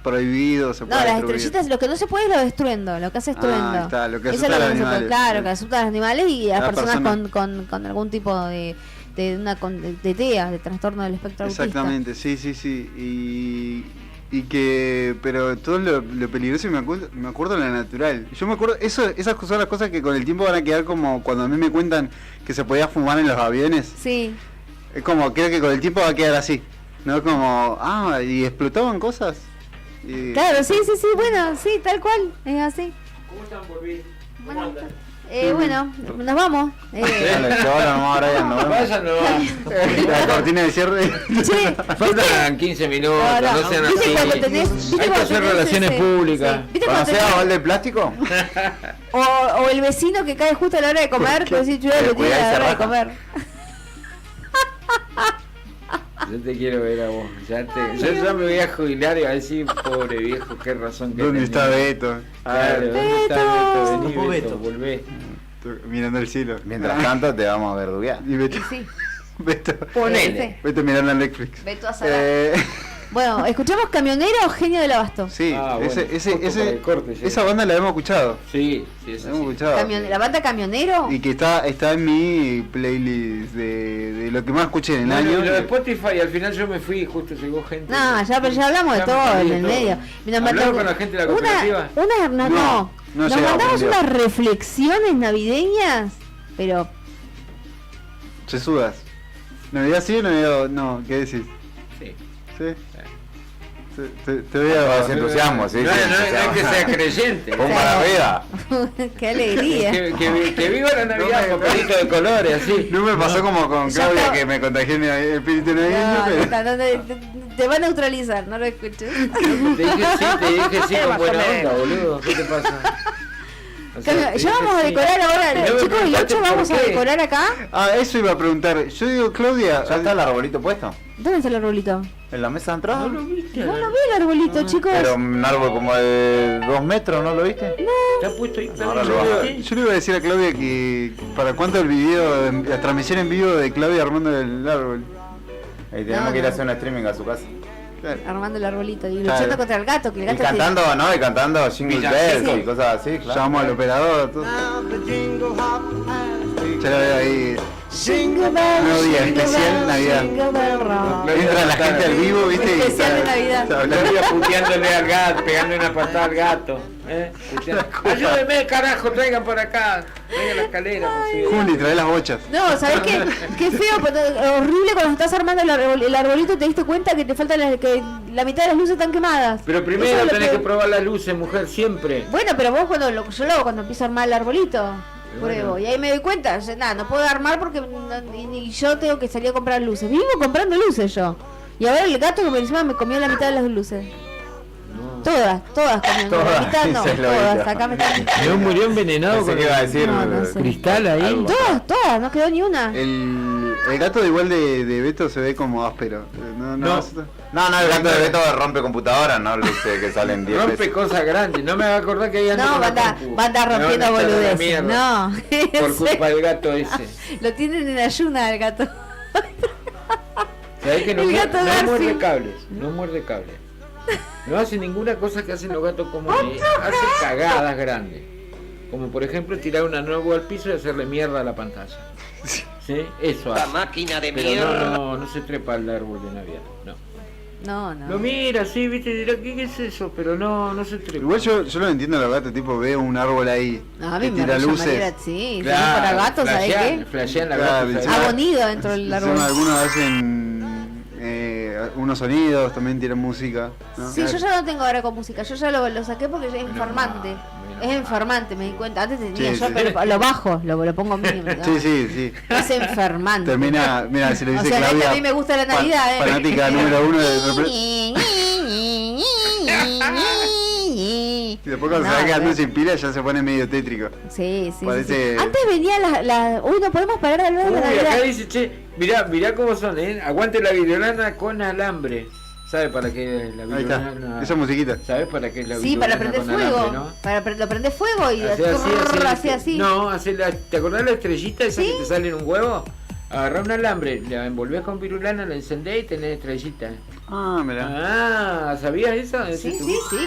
prohibido, se puede las estrellitas, lo que no se puede es lo de estruendo, lo que hace estruendo. Está, lo que asusta a los animales. Claro, que asusta a los animales y a las personas con algún tipo de TEA, de trastorno del espectro autista. Exactamente, sí. Y que, pero todo lo peligroso, y me acuerdo de la natural. Yo me acuerdo, esas son las cosas que con el tiempo van a quedar como cuando a mí me cuentan que se podía fumar en los aviones. Sí. Es como, creo que con el tiempo va a quedar así, ¿no? Como, y explotaban cosas. Claro, sí, bueno, sí, tal cual, es así. ¿Cómo están por bien? Bueno, nos vamos. La cortina de cierre. Faltan 15 minutos, no sean así. Hay que hacer relaciones públicas. ¿Conocés a Val de Plástico? O el vecino que cae justo a la hora de comer, que decís, yo lo tiene a la hora de comer. Yo te quiero ver a vos. Yo ya me voy a jubilar y a decir, pobre viejo, qué razón que ¿Dónde está Beto? Claro, ¿dónde está Beto? Vení, Beto, volvé. Mirando el cielo. Mientras tanto te vamos a verduguear. Y Beto. Sí. Beto. Ponele. Beto mirando en Netflix. Beto a saber. Bueno, ¿escuchamos Camionera o Genio del Abasto? Sí, bueno, esa banda la hemos escuchado. Sí, la hemos escuchado. ¿La banda Camionero? Y que está en mi playlist de lo que más escuché en el año. Y lo de Spotify, al final yo me fui y justo llegó gente. No, pero ya hablamos de todo en el medio. ¿Hablaron con la gente de la cooperativa? No. Nos mandamos unas reflexiones navideñas, pero... Sesudas. ¿Navidad sí o Navidad no? ¿Qué decís? Sí. Te veo entusiasmo, sí. No es que sea creyente. Pongo la vida. Qué alegría. Que viva la Navidad, papelito de colores, así. No me pasó como con Claudia, que me contagié el espíritu navideño. Te va a neutralizar, no lo escuches. Te dije sí con buena onda, boludo. ¿Qué te pasa? Ya vamos a decorar ahora, chicos, el 8 vamos a decorar acá. Eso iba a preguntar. Yo digo, Claudia, ¿ya está el arbolito puesto? ¿Dónde está el arbolito? ¿En la mesa de entrada? No lo viste. No lo vi el arbolito, chicos. Pero un árbol como de 2 metros, ¿no lo viste? No. Está puesto ahí. Ahora lo baja. Yo le iba a decir a Claudia que para cuánto el video, la transmisión en vivo de Claudia armando el árbol. Ahí tenemos que ir a hacer un streaming a su casa. Claro. Armando el arbolito y Claro. luchando contra el gato, que el Y gato cantando, ¿no? Y cantando Jingle Bells y cosas así, claro. Llamamos al operador, todo. Ya lo veo ahí. Nuevo día, especial Navidad. Entra la gente al vivo, ¿viste? Y Especial de está- Navidad. está hablando. Claudia puteándole al gato, pegándole una patada al gato. Ayúdenme, carajo, traigan por acá. Traigan la escalera. Juli, trae las bochas. No, ¿sabés qué? Qué feo, horrible cuando estás armando el arbolito y te diste cuenta que te faltan que la mitad de las luces están quemadas. Pero Eso primero es lo tenés peor. que probar las luces, mujer, siempre. Bueno, pero vos yo lo hago cuando empiezo a armar el arbolito. Pruebo. Bueno. Y ahí me doy cuenta, nada, no puedo armar porque y yo tengo que salir a comprar luces. Vivo comprando luces yo. Y a ver el gato que por encima me comió la mitad de las luces. Todas comieron. Todas, La mitad no, esa es la todas. vida. Acá me están... No murió envenenado Pensé con que iba a decir No sé. cristal ahí. algo. Todas, no quedó ni una. El gato de igual de Beto se ve como áspero. No. No, el gato de Beto rompe computadoras, no luce que salen 10 Rompe veces. cosas grandes, no me haga acordar que hay No, va a andar rompiendo boludeces. No, Por culpa del gato ese. lo tienen en ayuna el gato. ¿Sabés que no, El gato no Garfield. muerde cables? No muerde cables. No hace ninguna cosa que hacen los gatos comunes. Hace cagadas grandes. Como por ejemplo tirar una nueva al piso y hacerle mierda a la pantalla. ¿Sí? Eso hace. La máquina de Pero mierda. no se trepa al árbol de Navidad. No. No. Lo mira, sí, viste, dirá, ¿qué es eso? Pero no se trepa. Igual yo lo entiendo a los gatos, tipo, veo un árbol ahí. No, a mí que me tira luces. llamaría, sí. Claro, Para gatos, ¿sabés qué? Flashean la Claro, gata, encima- ¿sabés? Abonido dentro del Encima árbol. algunos hacen unos sonidos, también tiran música. ¿no? Sí, yo ya no tengo ahora con música, yo ya lo saqué porque ya es informante. Es informante, me di cuenta. Antes tenía Sí, yo, sí. pero lo bajo, lo pongo mínimo. ¿no? Sí. Es enfermante. Termina, mira, si lo O dice sea, no es que Claudia. a mí me gusta la Navidad, Fanática número uno de. Y después cuando se va quedando sin pila ya se pone medio tétrico. Sí. Parece- Antes venía Uy, no podemos parar de hablar de la Uy, Navidad. acá dice, che, mirá cómo son, aguante la virulana con alambre. ¿Sabe para qué es la Ahí está, virulana? esa musiquita. ¿Sabes para qué es la Sí, virulana para prender con fuego. alambre, no? Lo prende fuego y Hace así. No, ¿te acordás la estrellita esa ¿Sí? que te sale en un huevo? Agarrá un alambre, la envolvés con virulana, la encendés y tenés estrellita. Ah, mirá. Ah, ¿sabías eso? Sí,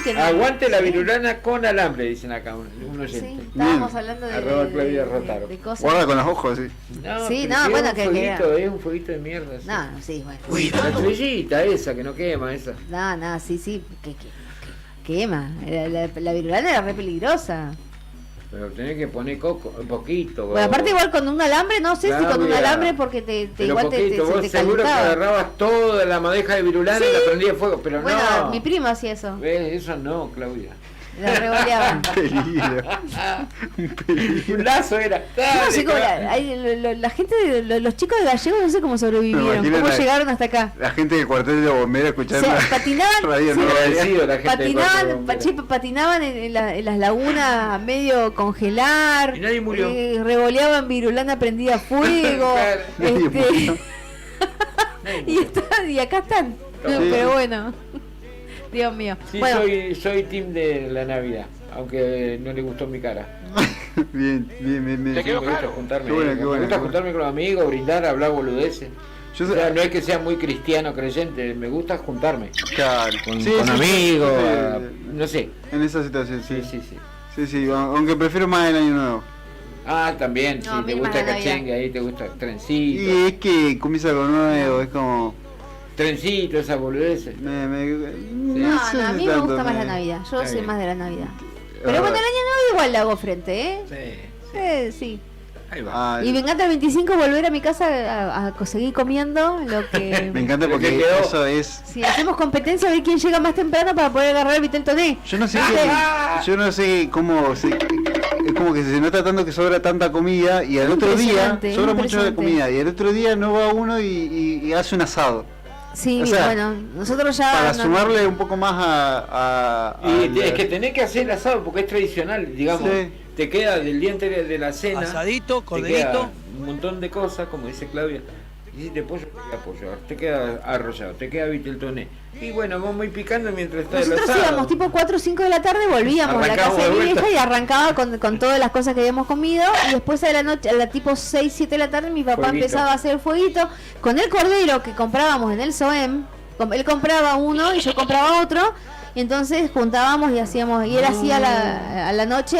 que no- Aguante la sí. virulana con alambre, dicen acá un oyente. Sí, estábamos hablando Arroba Claudia Rotaro. de cosas. Guarda con los ojos, sí. No, Sí, pero no, si bueno, es un que- fueguito, es un fueguito de mierda. Sí. No, sí, bueno. La estrellita esa que no quema, esa. No, sí, que quema. La virulana era re peligrosa. Pero tenés que poner un poquito. Bueno, aparte igual con un alambre, no sé si con un Claudia. alambre porque te Pero igual te poquito, se vos te seguro que calentaba. agarrabas toda la madeja de virulana y la prendías fuego, pero Bueno, no. mi primo hacía eso. ¿Ves? Eso no, Claudia. La revoleaba. Un lazo era. Yo no sé cómo Dale, la gente, los chicos de Gallegos no sé cómo sobrevivieron, imagino cómo la- llegaron hasta acá. La gente del cuartel de bomberos O escuchando. sea, patinaban, Radio sí, Nueva agradecido la gente del cuerpo de patinaban, bomberos. patinaban en las lagunas a medio congelar, Y nadie murió. revoleaban virulana prendida a fuego, Claro. Nadie murió. y acá están, Sí. pero bueno, Dios mío. Sí, Bueno, soy team de la Navidad, aunque no le gustó mi cara. Bien. Me gusta juntarme, Qué bueno, qué me bueno, gusta qué juntarme con los amigos, brindar, hablar boludeces. Yo O sea, no es que sea muy cristiano creyente, me gusta juntarme Claro. con, Sí, con sí, amigos, sí. no sé. En esa situación, sí. Sí. Sí, aunque prefiero más el año nuevo. Ah, también, No, sí, a mí te más gusta la Navidad. cachengue, ahí te gusta trencito, Y es que comienza algo nuevo, es como. trencito, esas boludeces. no, sé a si mí me tanto, gusta más la Navidad, yo Está soy bien. más de la Navidad. Ah, Pero bueno, el año nuevo igual le hago frente, ¿eh? Sí, Sí. ahí va. Ah, Y me encanta el 25 volver a mi casa a seguir comiendo lo que... me encanta Lo porque que quedó. eso es. Si hacemos competencia a ver quién llega más temprano para poder agarrar el Vitel Toné. Yo no sé cómo es como que se nota tanto que sobra tanta comida y al otro día Impresionante, sobra mucho de impresionante. comida y al otro día no va uno y hace un asado. Sí, O sea, bueno, nosotros ya... Para no- sumarle un poco más a Y es que tenés que hacer el asado porque es tradicional, digamos. Sí. Te queda del día anterior de la cena. Asadito, te corderito. queda un montón de cosas, como dice Claudia. Hiciste pollo, te queda pollo, te queda arrollado, te queda viteltoné. Y bueno, vamos a ir picando mientras está el Nosotros asado. íbamos tipo 4 o 5 de la tarde, volvíamos a la Arrancamos casa de de mi vuelta. vieja y arrancaba con todas las cosas que habíamos comido. Y después a la noche, a la tipo 6, 7 de la tarde, mi papá Fueguito. empezaba a hacer fueguito con el cordero que comprábamos en el SOEM. Él compraba uno y yo compraba otro. Y entonces juntábamos y hacíamos, y él hacía a la noche,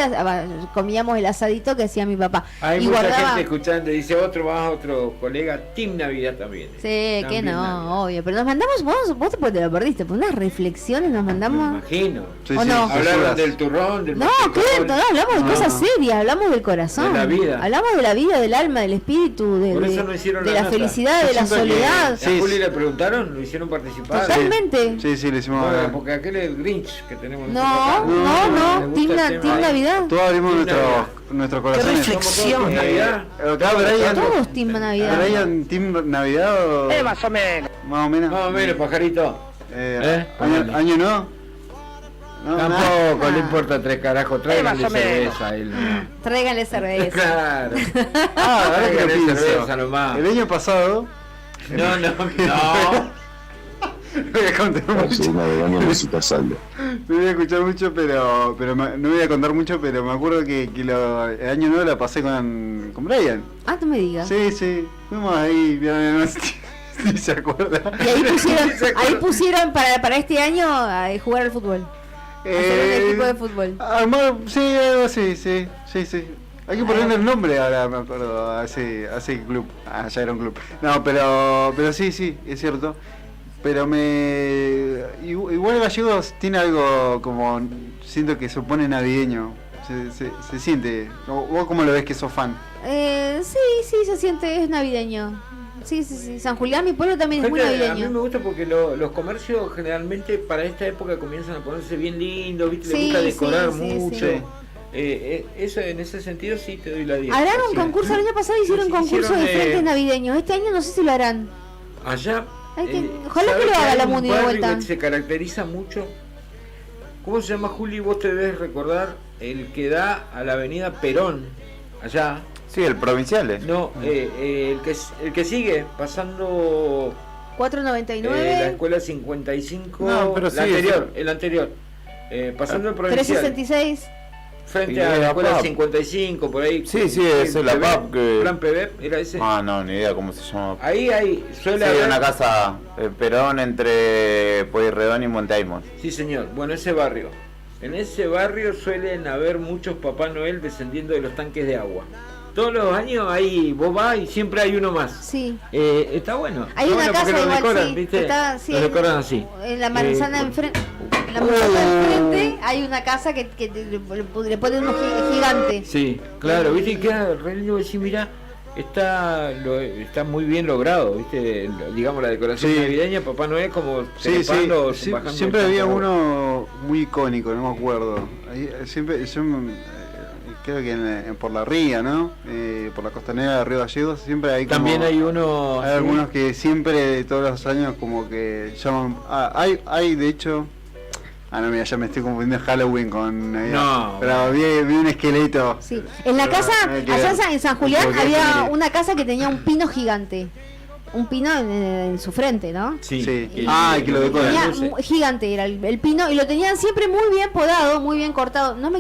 comíamos el asadito que hacía mi papá. Hay y mucha guardaba. gente escuchando, dice otro colega, Team Navidad también. Sí, que También no, Navidad. obvio. Pero nos mandamos, vos te lo perdiste, por unas reflexiones nos Me mandamos. imagino. Sí, ¿O sí, no? sus Hablaron horas. del turrón, del No, mantecol. claro, no, hablamos de No, cosas no. serias, hablamos del corazón. De la vida. Hablamos de la vida, del alma, del espíritu, Por eso no hicieron de la la nota. felicidad, Yo de la siento que- soledad. ¿A Sí, Juli sí. le preguntaron? ¿Lo hicieron participar? Totalmente. Sí, sí, le hicimos. Bueno, porque aquel es el Grinch que tenemos No, nosotros acá. no, Le gusta Team, el tema. Team Navidad. Todos abrimos Team Navidad. nuestros corazones. reflexión! Navidad. Brian, Todos Team Navidad. Brian, ¿Team Navidad o...? Más o menos. Más o menos. Más o menos, pajarito. Año no. No, Tampoco nada. le importa 3 carajos, tráiganle más o menos. cerveza a él. ¿no? Tráiganle cerveza. Claro. ahora que lo Tráiganle pienso. cerveza nomás. El año pasado... No. Voy a contar mucho. No voy a escuchar mucho, pero no voy a contar mucho, pero me acuerdo que el año nuevo la pasé con Brian. Ah, tú me digas. Sí. Fuimos ahí, vieron, no sé si se acuerda. Y ahí pusieron para este año a jugar al fútbol. Hacer un equipo de fútbol. Sí, algo así, sí. Hay que ponerle el nombre ahora, me acuerdo, a ese club. Ah, ya era un club. No, pero sí, es cierto. Pero igual Gallegos tiene algo como, siento que se pone navideño. Se siente. ¿Vos cómo lo ves que sos fan? Sí, se siente, es navideño. Sí. San Julián, mi pueblo también es muy A mí me navideño. gusta porque los comercios generalmente para esta época comienzan a ponerse bien lindos, ¿viste? Sí, Les gusta decorar sí, mucho. sí. Eso en ese sentido sí te doy la 10. Harán un Sí. concurso, el año pasado hicieron Sí, concurso hicieron, de frentes navideños. Este año no sé si lo harán. Allá. Ojalá ¿sabés que lo haga hay la un Muni de barrio vuelta. que se caracteriza mucho? ¿Cómo se llama, Juli? Vos te debes recordar el que da a la avenida Perón, allá. Sí, el provincial. No, el que sigue, pasando 499. la escuela 55, No, pero sí, el anterior. Pasando el provincial. 366. Frente Sí, a la la escuela PAP. 55, por ahí. Sí, esa es la PB, PAP que... Plan PB, era ese. Ah, no, ni idea cómo se llama. Ahí suele Sí, haber... una casa Perón entre Pueyrredón y Monte Aymon. Sí, señor. Bueno, ese barrio. En ese barrio suelen haber muchos Papá Noel descendiendo de los tanques de agua. Todos los años ahí vos vas y siempre hay uno más. Sí. Está bueno. Hay Está una bueno casa porque lo igual, decoran, sí. ¿viste? Está, sí, Lo decoran así. En la manzana enfrente. En la manzana enfrente hay una casa que le ponen unos gigantes. Sí, claro, viste, y queda re lindo decir, mirá, está muy bien logrado, viste, digamos la decoración Sí. navideña, Papá Noel como Sí, trepando, sí. bajando Siempre el había campo. uno muy icónico, no me acuerdo. Siempre, creo que por la ría, ¿no? Por la costanera de Río Gallegos, siempre hay como... También hay uno... Hay sí. algunos que siempre, todos los años, como que llaman... hay de hecho... no, mira, ya me estoy confundiendo Halloween con Navidad. No. Pero vi un esqueleto. Sí. En la casa, nada que allá ver. en San Julián, Porque había sí. una casa que tenía un pino gigante. Un pino en su frente, ¿no? Sí. Sí. Y- Que lo decoran. Tenía gigante era el pino y lo tenían siempre muy bien podado, muy bien cortado. No me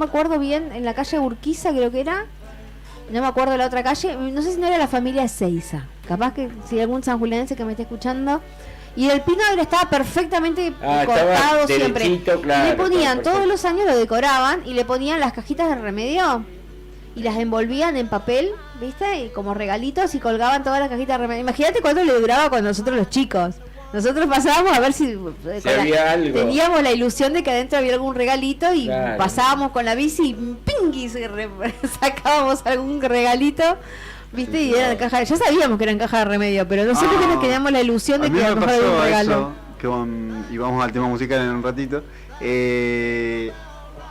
acuerdo bien, en la calle Urquiza creo que era. No me acuerdo de la otra calle. No sé si no era la familia Ezeiza. Capaz que si hay algún sanjulianense que me esté escuchando. Y el pino estaba perfectamente cortado estaba siempre. derechito, claro, y le ponían, estaba perfecto. todos los años lo decoraban y le ponían las cajitas de remedio. Y las envolvían en papel, ¿viste? Y como regalitos y colgaban todas las cajitas de remedio. Imagínate cuánto le duraba con nosotros los chicos. Nosotros pasábamos a ver si había algo. teníamos la ilusión de que adentro había algún regalito y Claro. pasábamos con la bici y ¡ping! Y sacábamos algún regalito, ¿viste? Y eran caja, ya sabíamos que eran caja de remedio, pero no sé por qué nos teníamos la ilusión A de mí que a me lo mejor había un pasó regalo. eso, y vamos al tema musical en un ratito,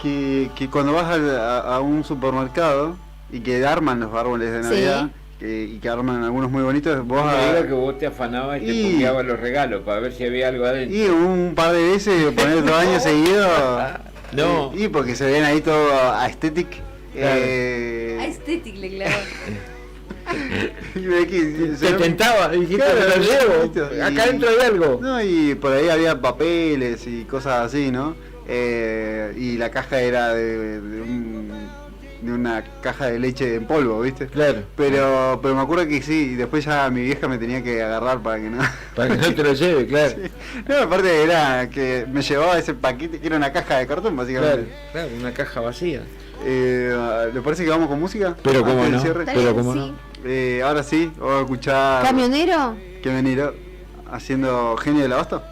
que cuando vas a un supermercado y que arman los árboles de Sí. Navidad, y que arman algunos muy bonitos, vos No me digas que vos te afanabas y te Y- puteabas los regalos para ver si había algo adentro. y un par de veces poner 2 años seguidos, No. y porque se ven ahí todo aesthetic. Claro. Aesthetic le clavó. Te tentaba, dijiste, Claro, lo llevo, y- acá dentro hay algo. No, y por ahí había papeles y cosas así, ¿no? Y la caja era de una caja de leche en polvo, ¿viste? Claro. Pero me acuerdo que sí, y después ya mi vieja me tenía que agarrar para que no... Para que no te lo lleve, claro. Sí. No, aparte era que me llevaba ese paquete, que era una caja de cartón, básicamente. Claro, una caja vacía. ¿Le parece que vamos con música? Pero cómo Antes del no, cierre. pero cómo Sí. no. Ahora sí, vamos a escuchar... ¿Camionero? Que venir haciendo Genio del Abasto.